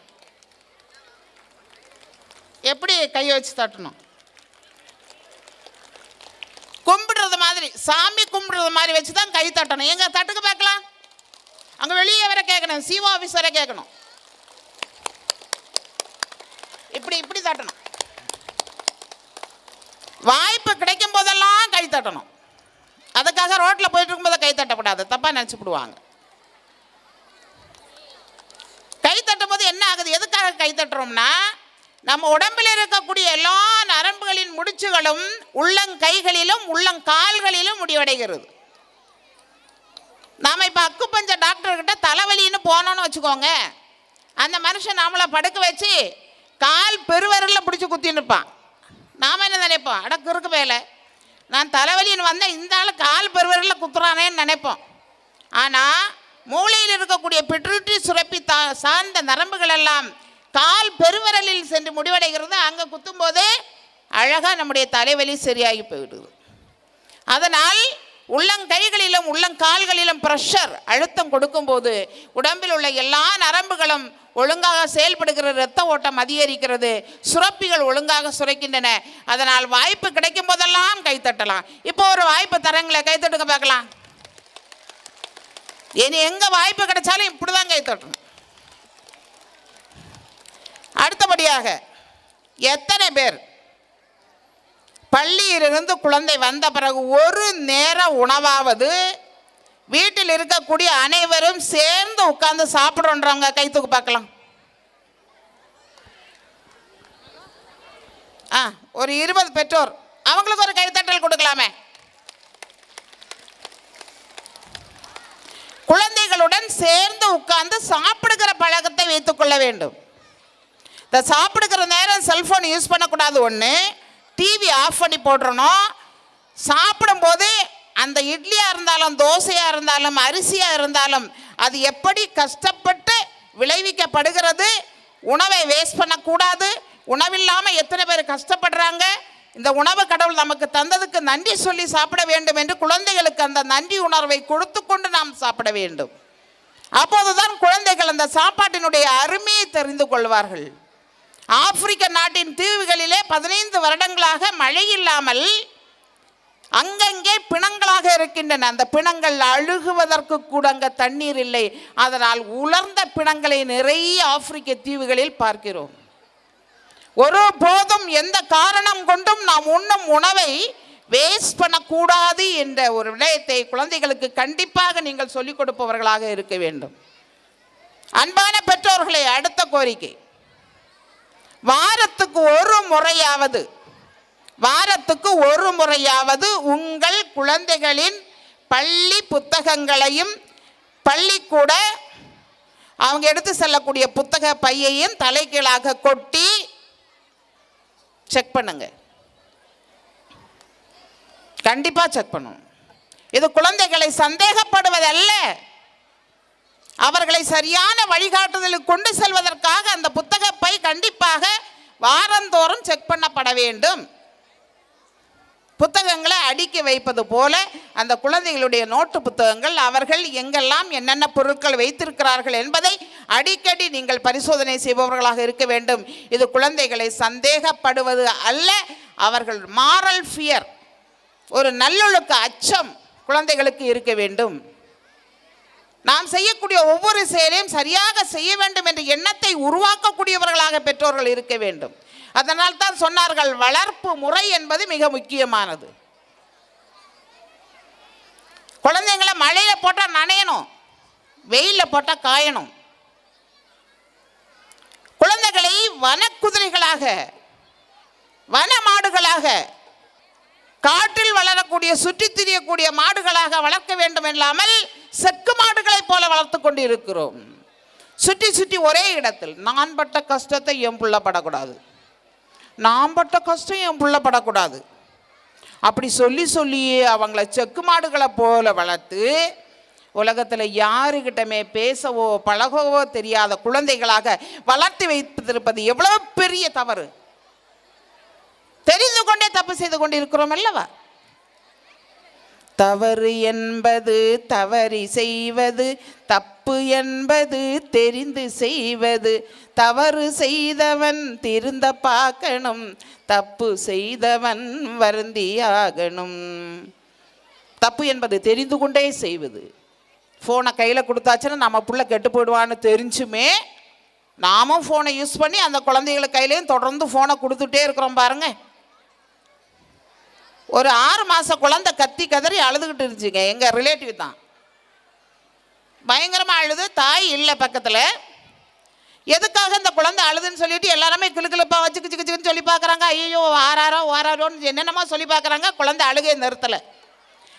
எப்படி கையை வச்சு தட்டணும்? கும்பிடுறது மாதிரி, சாமி கும்பிடுறது மாதிரி வச்சு தான் கை தட்டணும். எங்க தட்டுக்கு பார்க்கலாம்? அங்கே வெளியே வர கேட்கணும், சிஓ ஆஃபீஸ் வர கேட்கணும். இப்படி இப்படி தட்டணும். வாய்ப்பு கிடைக்கும் போதெல்லாம் கை தட்டணும். அதுக்காக ரோட்டில் போயிட்டு இருக்கும்போது கை தட்டக்கூடாது, தப்பாக நினச்சிப்பிடுவாங்க. கை தட்டும் போது என்ன ஆகுது? எதுக்காக கை தட்டுறோம்னா, நம்ம உடம்பில் இருக்கக்கூடிய எல்லா நரம்புகளின் முடிச்சுகளும் உள்ளங்கைகளிலும் உள்ளங்கால்களிலும் முடிவடைகிறது. நாம் இப்போ அக்குப்பஞ்ச டாக்டர்கிட்ட தலைவலின்னு போனோன்னு வச்சுக்கோங்க, அந்த மனுஷன் நம்மளை படுக்க வச்சு கால் பெருவரில் பிடிச்சி குத்தின்னு இருப்பான். நாம் என்ன நினைப்போம்? அடக்கு இருக்கு வேலை, நான் தலைவலின்னு வந்தேன், இந்த ஆள் கால் பெருவரில் குத்துறானேன்னு நினைப்போம். ஆனால் மூளையில் இருக்கக்கூடிய பிட்யூட்டரி சுரப்பி சார்ந்த நரம்புகள் எல்லாம் கால் பெருவரலில் சென்று முடிவடைகிறது. அங்கே குத்தும்போது அழகாக நம்முடைய தலைவலி சரியாகி போயிடுது. அதனால் உள்ளங்கைகளிலும் உள்ளங்கால்களிலும் ப்ரெஷர் அழுத்தம் கொடுக்கும்போது உடம்பில் உள்ள எல்லா நரம்புகளும் ஒழுங்காக செயல்படுகிற, இரத்த ஓட்டம் அதிகரிக்கிறது, சுரப்பிகள் ஒழுங்காக சுரக்கின்றன. அதனால் வாய்ப்பு கிடைக்கும் போதெல்லாம் கைத்தட்டலாம். இப்போ ஒரு வாய்ப்பு தரங்களை கைத்தட்டுங்க பார்க்கலாம். இனி எங்கே வாய்ப்பு கிடைச்சாலும் இப்படி தான் கைத்தட்டணும். அடுத்தபடியாக எத்தனை பேர் பள்ளியிலிருந்து குழந்தை வந்த பிறகு ஒரு நேர உணவாவது வீட்டில் இருக்கக்கூடிய அனைவரும் சேர்ந்து உட்கார்ந்து சாப்பிடுறோன்றவங்க கை தூக்கு பார்க்கலாம். ஒரு 20 பெற்றோர், அவங்களுக்கு ஒரு கைத்தட்டல் கொடுக்கலாமே. குழந்தைகளுடன் சேர்ந்து உட்கார்ந்து சாப்பிடுகிற பழக்கத்தை வைத்துக் கொள்ள வேண்டும். இந்த சாப்பிடுகிற நேரம் செல்ஃபோன் யூஸ் பண்ணக்கூடாது. ஒன்று, டிவி ஆஃப் பண்ணி போட்டுறணும். சாப்பிடும்போது அந்த இட்லியாக இருந்தாலும் தோசையாக இருந்தாலும் அரிசியாக இருந்தாலும் அது எப்படி கஷ்டப்பட்டு விளைவிக்கப்படுகிறது, உணவை வேஸ்ட் பண்ணக்கூடாது. உணவில்லாமல் எத்தனை பேர் கஷ்டப்படுறாங்க, இந்த உணவு கடவுள் நமக்கு தந்ததுக்கு நன்றி சொல்லி சாப்பிட வேண்டும் என்று குழந்தைகளுக்கு அந்த நன்றி உணர்வை கொடுத்து கொண்டு நாம் சாப்பிட வேண்டும். அப்போதுதான் குழந்தைகள் அந்த சாப்பாட்டினுடைய அருமையை தெரிந்து கொள்வார்கள். ஆப்பிரிக்க நாட்டின் தீவுகளிலே 15 வருடங்களாக மழை இல்லாமல் அங்கங்கே பிணங்களாக இருக்கின்றன. அந்த பிணங்கள் அழுகுவதற்கு கூட அங்கே தண்ணீர் இல்லை. அதனால் உலர்ந்த பிணங்களை நிறைய ஆப்பிரிக்க தீவுகளில் பார்க்கிறோம். ஒரு போதும் எந்த காரணம் கொண்டும் நாம் உண்ணும் உணவை வேஸ்ட் பண்ணக்கூடாது என்ற ஒரு விடயத்தை குழந்தைகளுக்கு கண்டிப்பாக நீங்கள் சொல்லிக் கொடுப்பவர்களாக இருக்க வேண்டும். அன்பான பெற்றோர்களே, அடுத்த கோரிக்கை, வாரத்துக்கு ஒரு முறையாவது உங்கள் குழந்தைகளின் பள்ளி புத்தகங்களையும் பள்ளிக்கூட அவங்க எடுத்து செல்லக்கூடிய புத்தக பையையும் தலைகீழாக கொட்டி செக் பண்ணுங்க, கண்டிப்பாக செக் பண்ணணும். இது குழந்தைகளை சந்தேகப்படுவதல்ல, அவர்களை சரியான வழிகாட்டுதலுக்கு கொண்டு செல்வதற்காக அந்த புத்தகப்பை கண்டிப்பாக வாரந்தோறும் செக் பண்ணப்பட வேண்டும். புத்தகங்களை அடுக்கி வைப்பது போல அந்த குழந்தைகளுடைய நோட்டு புத்தகங்கள் அவர்கள் எங்கெல்லாம் என்னென்ன பொருட்கள் வைத்திருக்கிறார்கள் என்பதை அடிக்கடி நீங்கள் பரிசோதனை செய்பவர்களாக இருக்க வேண்டும். இது குழந்தைகளை சந்தேகப்படுவது அல்ல, அவர்கள் மாரல் ஃபியர், ஒரு நல்லொழுக்க அச்சம் குழந்தைகளுக்கு இருக்க வேண்டும். நாம் செய்யக்கூடிய ஒவ்வொரு செயலையும் சரியாக செய்ய வேண்டும் என்ற எண்ணத்தை உருவாக்கக்கூடியவர்களாக பெற்றோர்கள் இருக்க வேண்டும். அதனால் தான் சொன்னார்கள், வளர்ப்பு முறை என்பது மிக முக்கியமானது. குழந்தைங்களை மழையில் போட்டால் நனையணும், வெயிலில் போட்டால் காயணும். குழந்தைகளை வனக்குதிரைகளாக, வன மாடுகளாக, காட்டில் வளரக்கூடிய சுற்றி திரியக்கூடிய மாடுகளாக வளர்க்க வேண்டும் இல்லாமல் செக்கு மாடுகளைப் போல வளர்த்து கொண்டு இருக்கிறோம். சுற்றி சுற்றி ஒரே இடத்தில். நான் பட்ட கஷ்டத்தை என் புள்ள படக்கூடாது, நான் பட்ட கஷ்டம் என் புள்ள படக்கூடாது, அப்படி சொல்லி சொல்லியே அவங்கள செக்கு மாடுகளை போல வளர்த்து உலகத்தில் யாருக்கிட்டமே பேசவோ பழகவோ தெரியாத குழந்தைகளாக வளர்த்து வைத்திருப்பது எவ்வளவு பெரிய தவறு. தெரிந்து கொண்டே தப்பு செய்து கொண்டு இருக்கிறோம் அல்லவா? தவறு என்பது தவறி செய்வது, தப்பு என்பது தெரிந்து செய்வது. தவறு செய்தவன் திருந்த பார்க்கணும், தப்பு செய்தவன் வருந்தியாகணும். தப்பு என்பது தெரிந்து கொண்டே செய்வது. ஃபோனை கையில் கொடுத்தாச்சுன்னா நம்ம பிள்ளை கெட்டு போயிடுவான்னு தெரிஞ்சுமே நாமும் ஃபோனை யூஸ் பண்ணி அந்த குழந்தைகள் கையிலையும் தொடர்ந்து ஃபோனை கொடுத்துட்டே இருக்கிறோம் பாருங்க. ஒரு 6 மாத குழந்தை கத்தி கதறி அழுதுகிட்டு இருந்துச்சுங்க, எங்கள் ரிலேட்டிவ் தான். பயங்கரமாக அழுது, தாய் இல்லை பக்கத்தில். எதுக்காக இந்த குழந்தை அழுதுன்னு சொல்லிட்டு எல்லாருமே கிளுக்கிழப்பாக வச்சு கிச்சுன்னு சொல்லி பார்க்குறாங்க. ஐயோ வாராரோன்னு என்னென்னமோ சொல்லி பார்க்குறாங்க. குழந்தை அழுகையை நிறுத்தலை.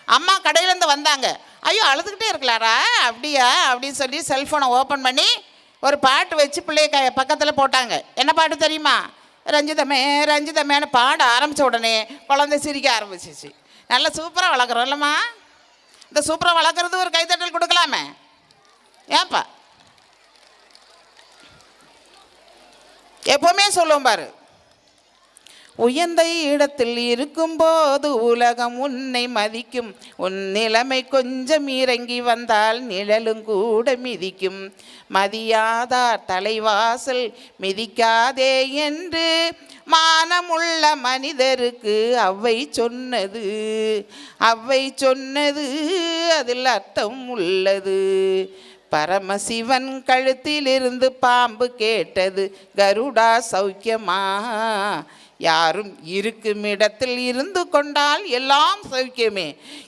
அம்மா கடையிலேருந்து வந்தாங்க. ஐயோ அழுதுகிட்டே இருக்கலாரா, அப்படியா அப்படின்னு சொல்லி செல்ஃபோனை ஓப்பன் பண்ணி ஒரு பாட்டு வச்சு பிள்ளைய பக்கத்தில் போட்டாங்க. என்ன பாட்டு தெரியுமா? ரஞ்சிதமே ரஞ்சிதமேன்னு பாட ஆரம்பித்த உடனே குழந்தை சிரிக்க ஆரம்பிச்சிச்சு. நல்லா சூப்பராக வளர்க்குறோம் இல்லைம்மா? இந்த சூப்பராக வளர்க்குறது ஒரு கைத்தட்டல் கொடுக்கலாமே, ஏப்பா? எப்போவுமே சொல்லுவோம் பாரு, உயர்ந்த இடத்தில் இருக்கும்போது உலகம் உன்னை மதிக்கும், உன் நிலைமை கொஞ்சம் இறங்கி வந்தால் நிழலும் கூட மிதிக்கும். மதியாதார் தலைவாசல் மிதிக்காதே என்று மானமுள்ள மனிதருக்கு அவ்வை சொன்னது, அவ்வை சொன்னது அதில் அர்த்தம் உள்ளது. பரமசிவன் கழுத்திலிருந்து பாம்பு கேட்டது, கருடா சௌக்கியமா? யாரும் இருக்கும் இடத்தில் இருந்து கொண்டால் எல்லாம் சௌக்கியமே.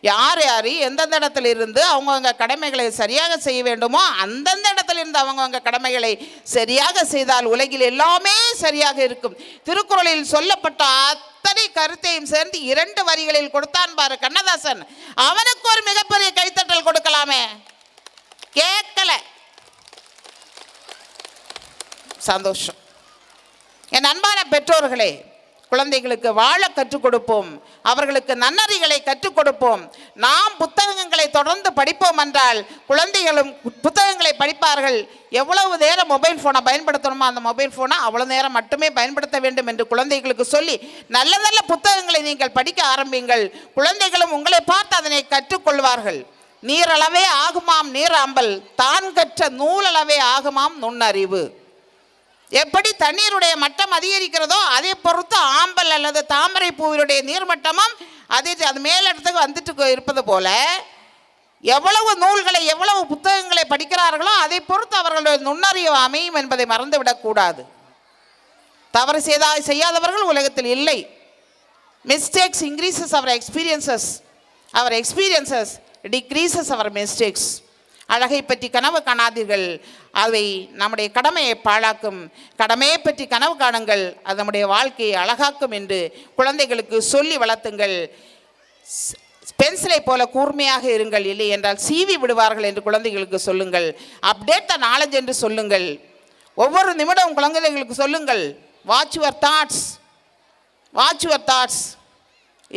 யார் யார் எந்தெந்த இடத்துல இருந்து அவங்கவுங்க கடமைகளை சரியாக செய்ய வேண்டுமோ அந்தந்த இடத்துல இருந்து அவங்கவுங்க கடமைகளை சரியாக செய்தால் உலகில் எல்லாமே சரியாக இருக்கும். திருக்குறளில் சொல்லப்பட்ட அத்தனை கருத்தையும் சேர்ந்து 2 வரிகளில் கொடுத்தான் பாரு கண்ணதாசன். அவனுக்கு ஒரு மிகப்பெரிய கைத்தட்டல் கொடுக்கலாமே, கேட்கல. சந்தோஷம். என் அன்பான பெற்றோர்களே, குழந்தைகளுக்கு வாழ கற்றுக் கொடுப்போம், அவர்களுக்கு நன்னறிகளை கற்றுக் கொடுப்போம். நாம் புத்தகங்களை தொடர்ந்து படிப்போம் என்றால் குழந்தைகளும் புத்தகங்களை படிப்பார்கள். எவ்வளவு நேரம் மொபைல் ஃபோனை பயன்படுத்தணுமோ அந்த மொபைல் ஃபோனை அவ்வளோ நேரம் மட்டுமே பயன்படுத்த வேண்டும் என்று குழந்தைகளுக்கு சொல்லி நல்ல நல்ல புத்தகங்களை நீங்கள் படிக்க ஆரம்பிங்கள். குழந்தைகளும் உங்களை பார்த்து அதனை கற்றுக்கொள்வார்கள். நீரளவே ஆகுமாம் நீர் அம்பல், தான் கற்ற நூலளவே ஆகுமாம் நுண்ணறிவு. எப்படி தண்ணீருடைய மட்டம் அதிகரிக்கிறதோ அதை பொறுத்து ஆம்பல் அல்லது தாமரை பூவினுடைய நீர்மட்டமும் அது மேலிடத்துக்கு வந்துட்டு இருப்பது போல எவ்வளவு நூல்களை எவ்வளவு புத்தகங்களை படிக்கிறார்களோ அதை பொறுத்து அவர்களுடைய நுண்ணறிவு அமையும் என்பதை மறந்துவிடக்கூடாது. தவறு செய்யாதவர்கள் உலகத்தில் இல்லை. Mistakes increases our experiences decreases our mistakes. அழகை பற்றி கனவு காணாதீர்கள், அவை நம்முடைய கடமையை பாழாக்கும். கடமையை பற்றி கனவு காணுங்கள், அது நம்முடைய வாழ்க்கையை அழகாக்கும் என்று குழந்தைகளுக்கு சொல்லி வளர்த்துங்கள். பென்சிலை போல கூர்மையாக இருங்கள், இல்லை என்றால் சீவி விடுவார்கள் என்று குழந்தைகளுக்கு சொல்லுங்கள். அப்டேட் த நாலேஜ் என்று சொல்லுங்கள். ஒவ்வொரு நிமிடம் குழந்தைகளுக்கு சொல்லுங்கள், watch your thoughts. Watch your thoughts,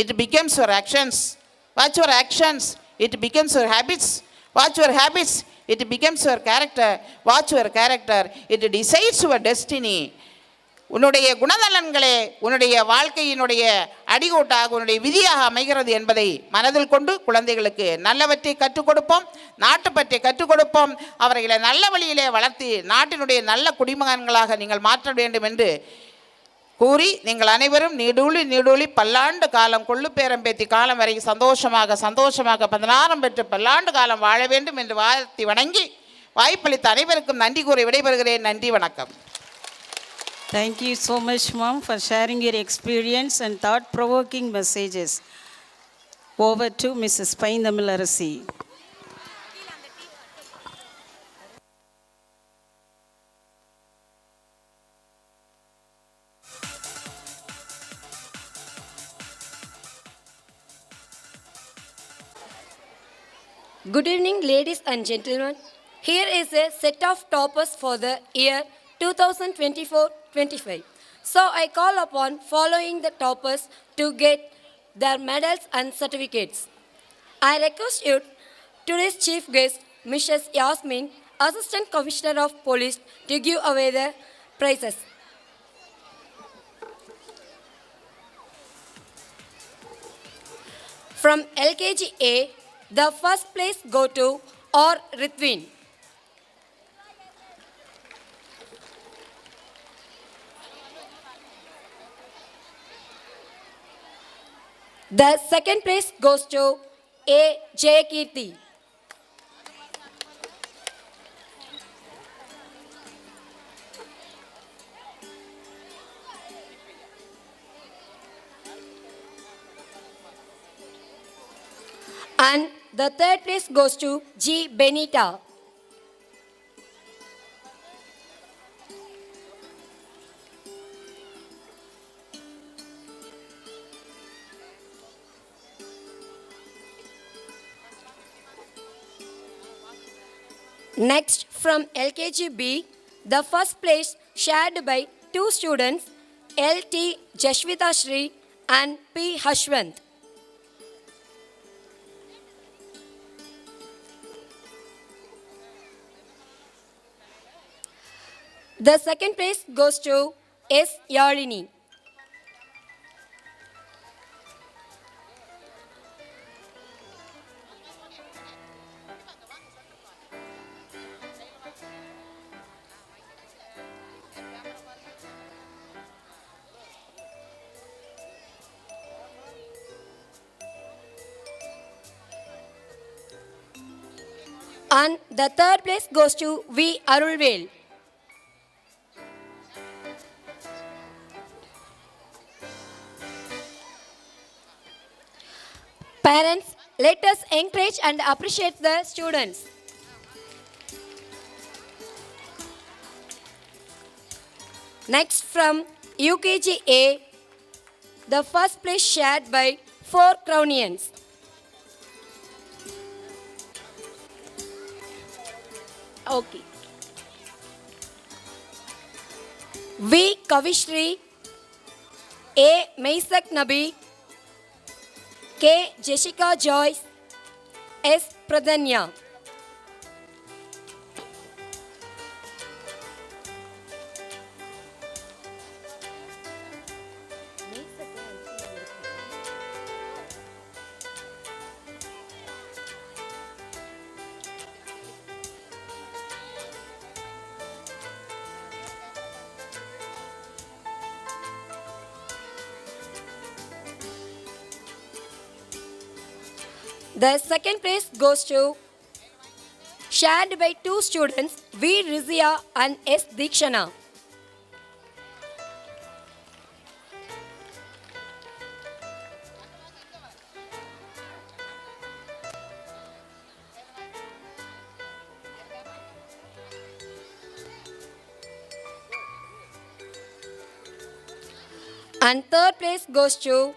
it becomes your actions. Watch your actions, it becomes your habits. Watch your habits, it becomes your character. Watch your character, it decides your destiny. உன்னுடைய குணநலன்களே உன்னுடைய வாழ்க்கையினுடைய அடிகோட்டாக உன்னுடைய விதியாக அமைகிறது என்பதை மனதில் கொண்டு குழந்தைகளுக்கு நல்லவற்றை கற்றுக் கொடுப்போம், நாட்டுப்பற்றை கற்றுக் கொடுப்போம், அவர்களை நல்ல வழியிலே வளர்த்து நாட்டினுடைய நல்ல குடிமகன்களாக நீங்கள் மாற்ற வேண்டும் என்று கூறி நீங்கள் அனைவரும் நீடூழி பல்லாண்டு காலம் கொள்ளு பேரம் பேத்தி காலம் வரை சந்தோஷமாக 16 பெற்று பல்லாண்டு காலம் வாழ வேண்டும் என்று வாழ்த்தி வணங்கி வாய்ப்பளித்த அனைவருக்கும் நன்றி கூறி விடைபெறுகிறேன். நன்றி, வணக்கம். Thank you so much, Mom, for sharing your experience and thought-provoking messages. Over to Mrs. Paindamilarasi. Good evening, ladies and gentlemen. Here is a set of toppers for the year 2024-25. So I call upon following the toppers to get their medals and certificates. I request you, today's chief guest, Mrs. Yasmin, Assistant Commissioner of Police, to give away the prizes. From LKG A, the first place go to or Ritwin. The second place goes to A. Jayakirti. And the third place goes to G. Benita. Next, from LKG B, the first place shared by two students, L.T. Jashwita Shri and P. Hashwant. The second place goes to S. Yarini. And the third place goes to V. Arulvel. Parents, let us encourage and appreciate the students. Next, from UKG A, the first place shared by 4 Crownians. Okay. V. Kavishri, A. Maisak Nabi, K. Jessica Joyce, S. Pradanya. The second place goes to, shared by 2 students, V. Rizia and S. Dikshana. And third place goes to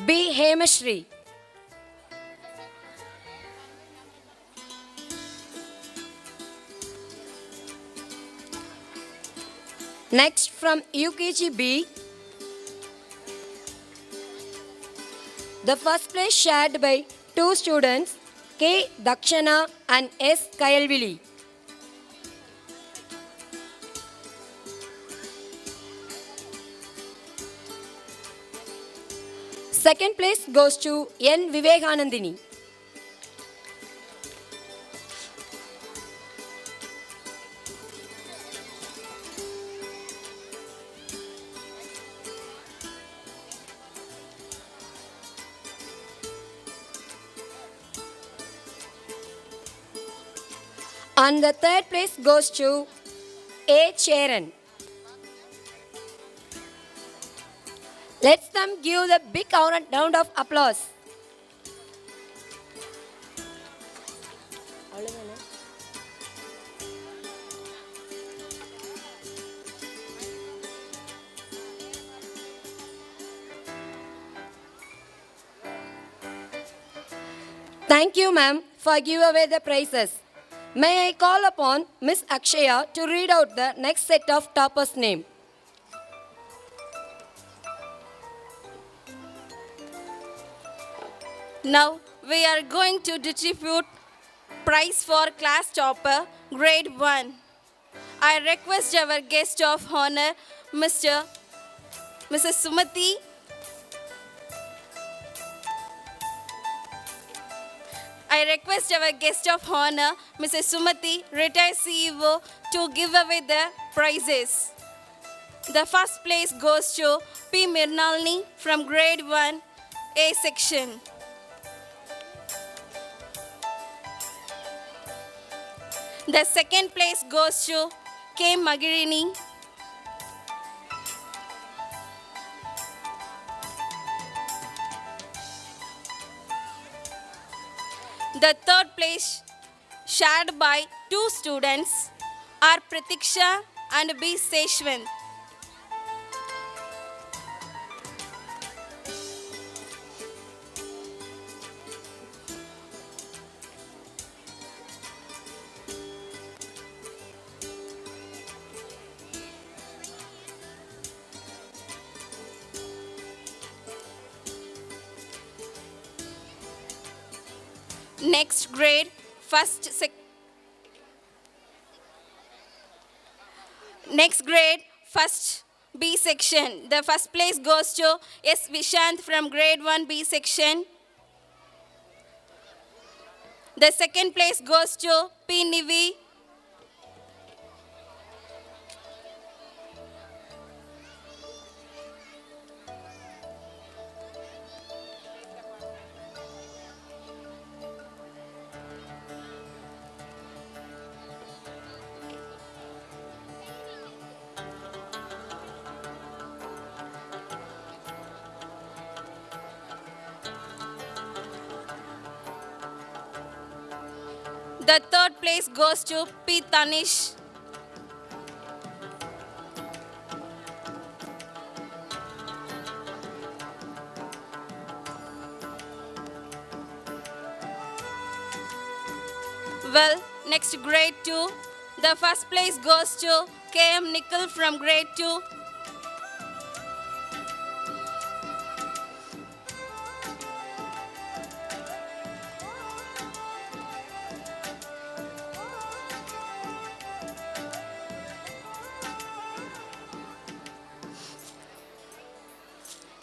B. Hemashri. Next, from UKG B, The first place shared by two students, K. Dakshana and S. Kayalvili. Second place goes to N. Vivekanandini. And the third place goes to A. Charan. Let's them give the big round of applause. Thank you, ma'am, for giving away the prizes. May I call upon Miss Akshaya to read out the next set of toppers' name. Now we are going to distribute prize for class topper grade 1. I request our guest of honor, Mrs. Sumati. I request our guest of honor, Mrs. Sumati, retired CEO, to give away the prizes. The first place goes to P. Mirnalini from grade 1, A section. The second place goes to K. Magirini. The third place, shared by two students, are Pratiksha and B. Seshwant. Next grade, first B section. The first place goes to S. Vishant from grade 1 B section. The second place goes to P. Nivi. The third place goes to P. Tanish. Well, next grade 2. The first place goes to K.M. Nikhil from grade 2.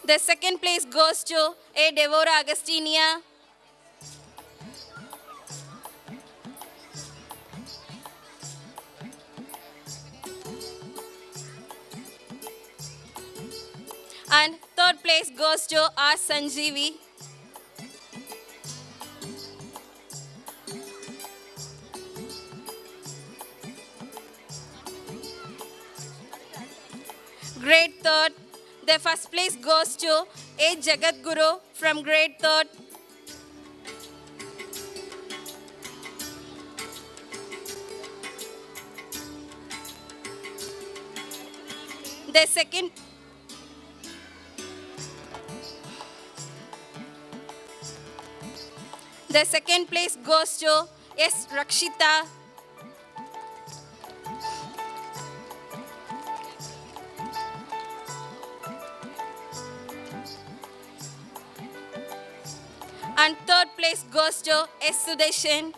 The second place goes to A. Devora Agostinia. And third place goes to R. Sanjeevi. Grade 3rd. The first place goes to A. Jagat Guru from grade 3rd. The second place goes to S. Rakshita. And third place goes to S. Sudeshan.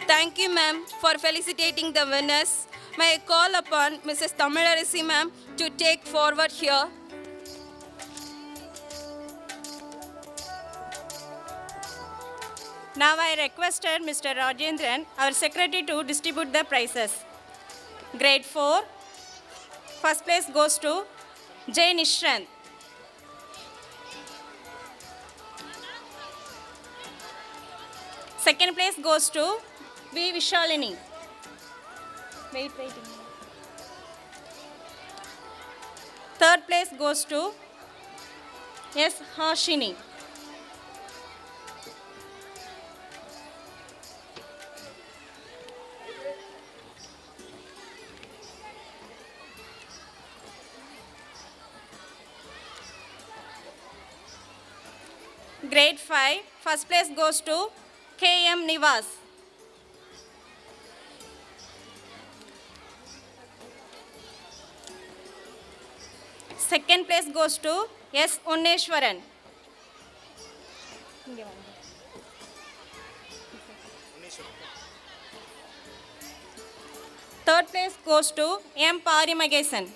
Thank you, ma'am, for felicitating the winners. May I call upon Mrs. Tamilarisi, ma'am, to take forward here. Now I requested Mr. Rajendran, our secretary, to distribute the prizes. Grade 4, first place goes to J. Nishant. Second place goes to V. Vishalini. Wait. Third place goes to S. Hashini. Grade 5, first place goes to K.M. Nivas. Second place goes to S. Unneshwaran. Third place goes to M. Parimagesan.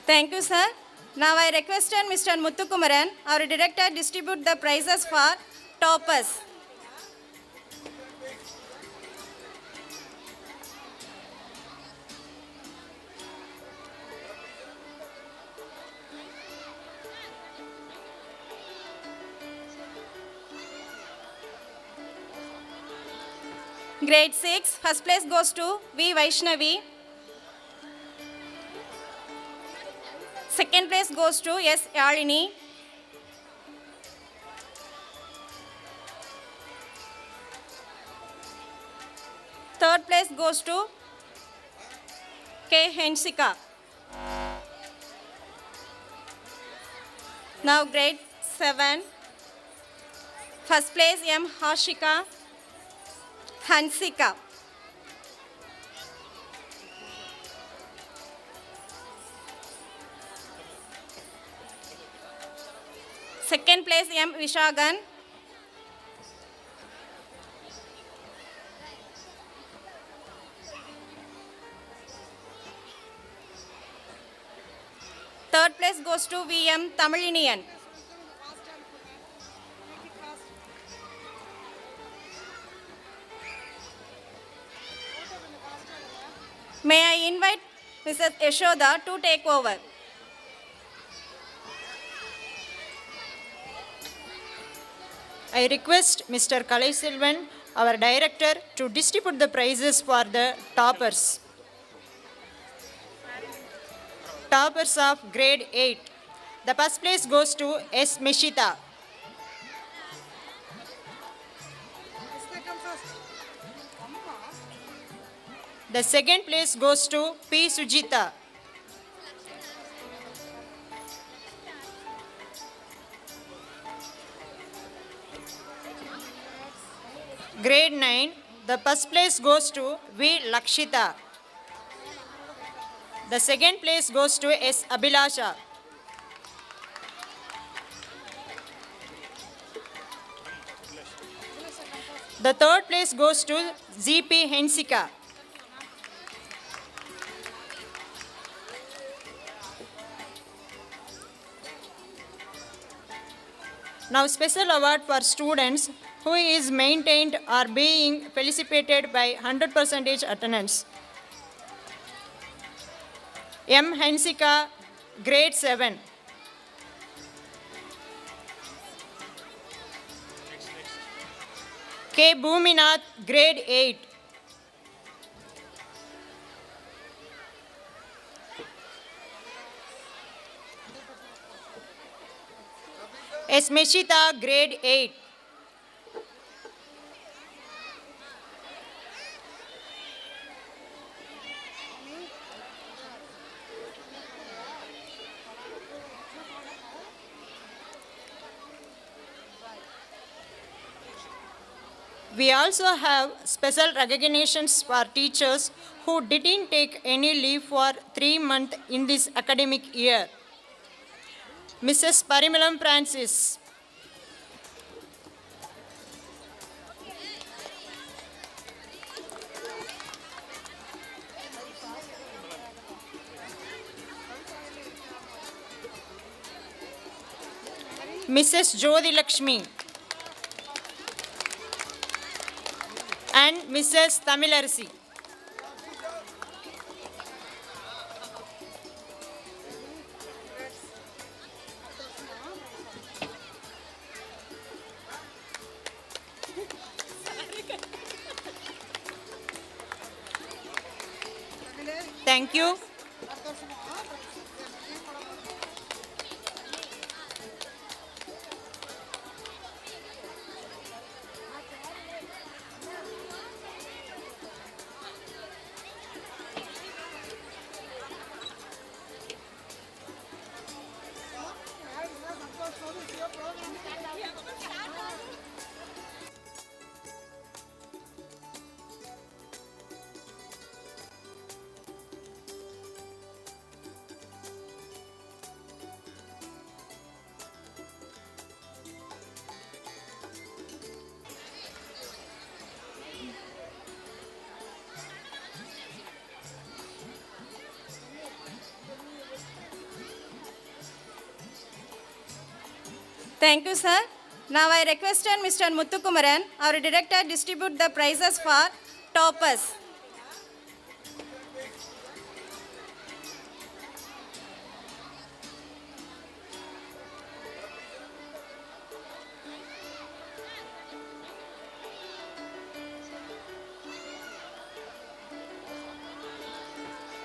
Thank you, sir. Now I requested Mr. Muthukumaran, our director, distribute the prizes for toppers. Grade 6, first place goes to V. Vaishnavi. Second place goes to S. Yalini. Third place goes to K. Hensika. Now grade 7. First place M. Hashika Hansika. Second place M. Vishagan. Third place goes to VM Tamilinian. May I invite Mrs. Yashoda to take over. I request Mr. Kalai Selvan, our director, to distribute the prizes for the toppers. Toppers of grade 8. The first place goes to S. Meshita. The second place goes to P. Sujita. Grade 9, the first place goes to V. Lakshita. The second place goes to S. Abhilasha. The third place goes to Z.P. Hensika. Now special award for students who is maintained or being felicitated by 100% attendance. M. Hensika, grade 7. K. Bhuminath, grade 8. S. Meshita, grade 8. We also have special recognitions for teachers who didn't take any leave for 3 months in this academic year. Mrs. Parimalam Francis. Mrs. Jyoti Lakshmi and Mrs. Tamilarsi. Thank you. Thank you, sir. Now I requested Mr. Muthukumaran, our director, distribute the prizes for toppers.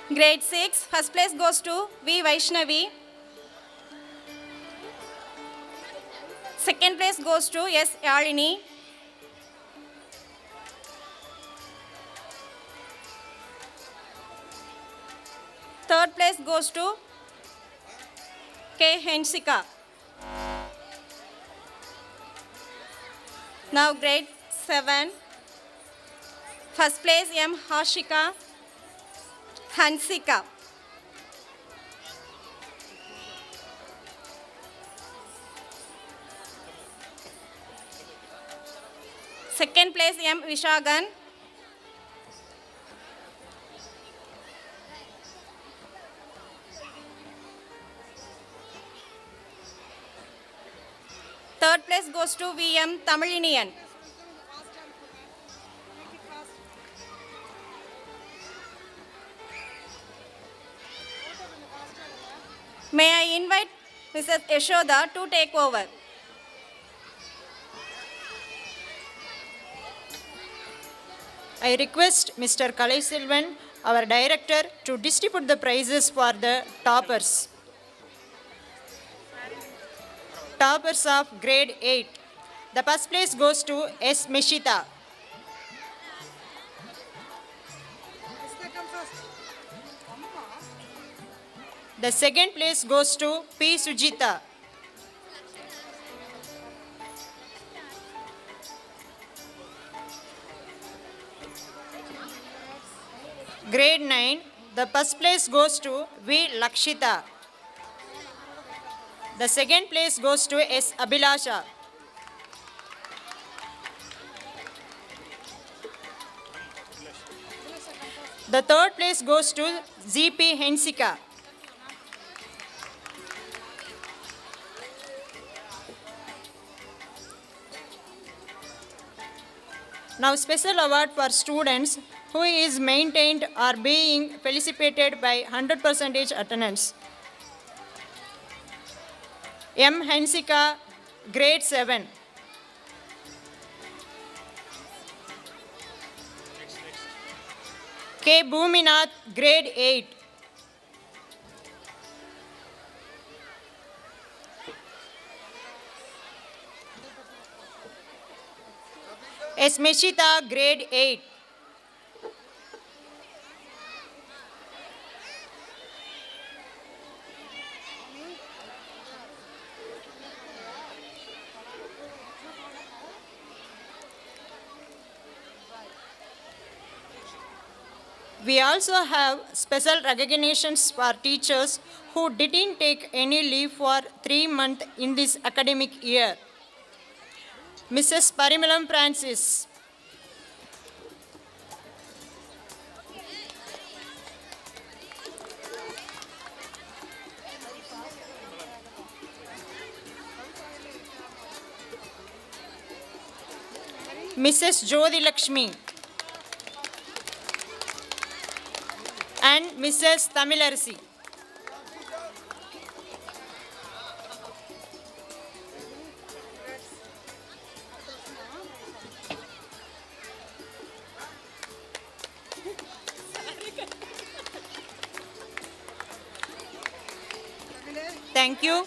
Grade 6, first place goes to V. Vaishnavi. Second place goes to S. Yalini. Third place goes to K. Hensika. Now grade 7. First place M. Hashika Hansika. Second place M. Vishagan. Third place goes to VM Tamilinian. May I invite Mrs. Yashoda to take over. I request Mr. Kalai Selvan, our director, to distribute the prizes for the toppers. Toppers of grade 8. The first place goes to S. Meshita. The second place goes to P. Sujita. Grade 9, the first place goes to V. Lakshita. The second place goes to S. Abhilasha. The third place goes to Z.P. Hensika. Now special award for students who is maintained or being felicitated by 100% attendance. M. Hensika, grade 7. K. Bhuminath, grade 8. S. Meshita, grade 8. We also have special recognitions for teachers who didn't take any leave for 3 months in this academic year. Mrs. Parimalam Francis, Mrs. Jyoti Lakshmi, and Mrs. Tamilarsi. Thank you.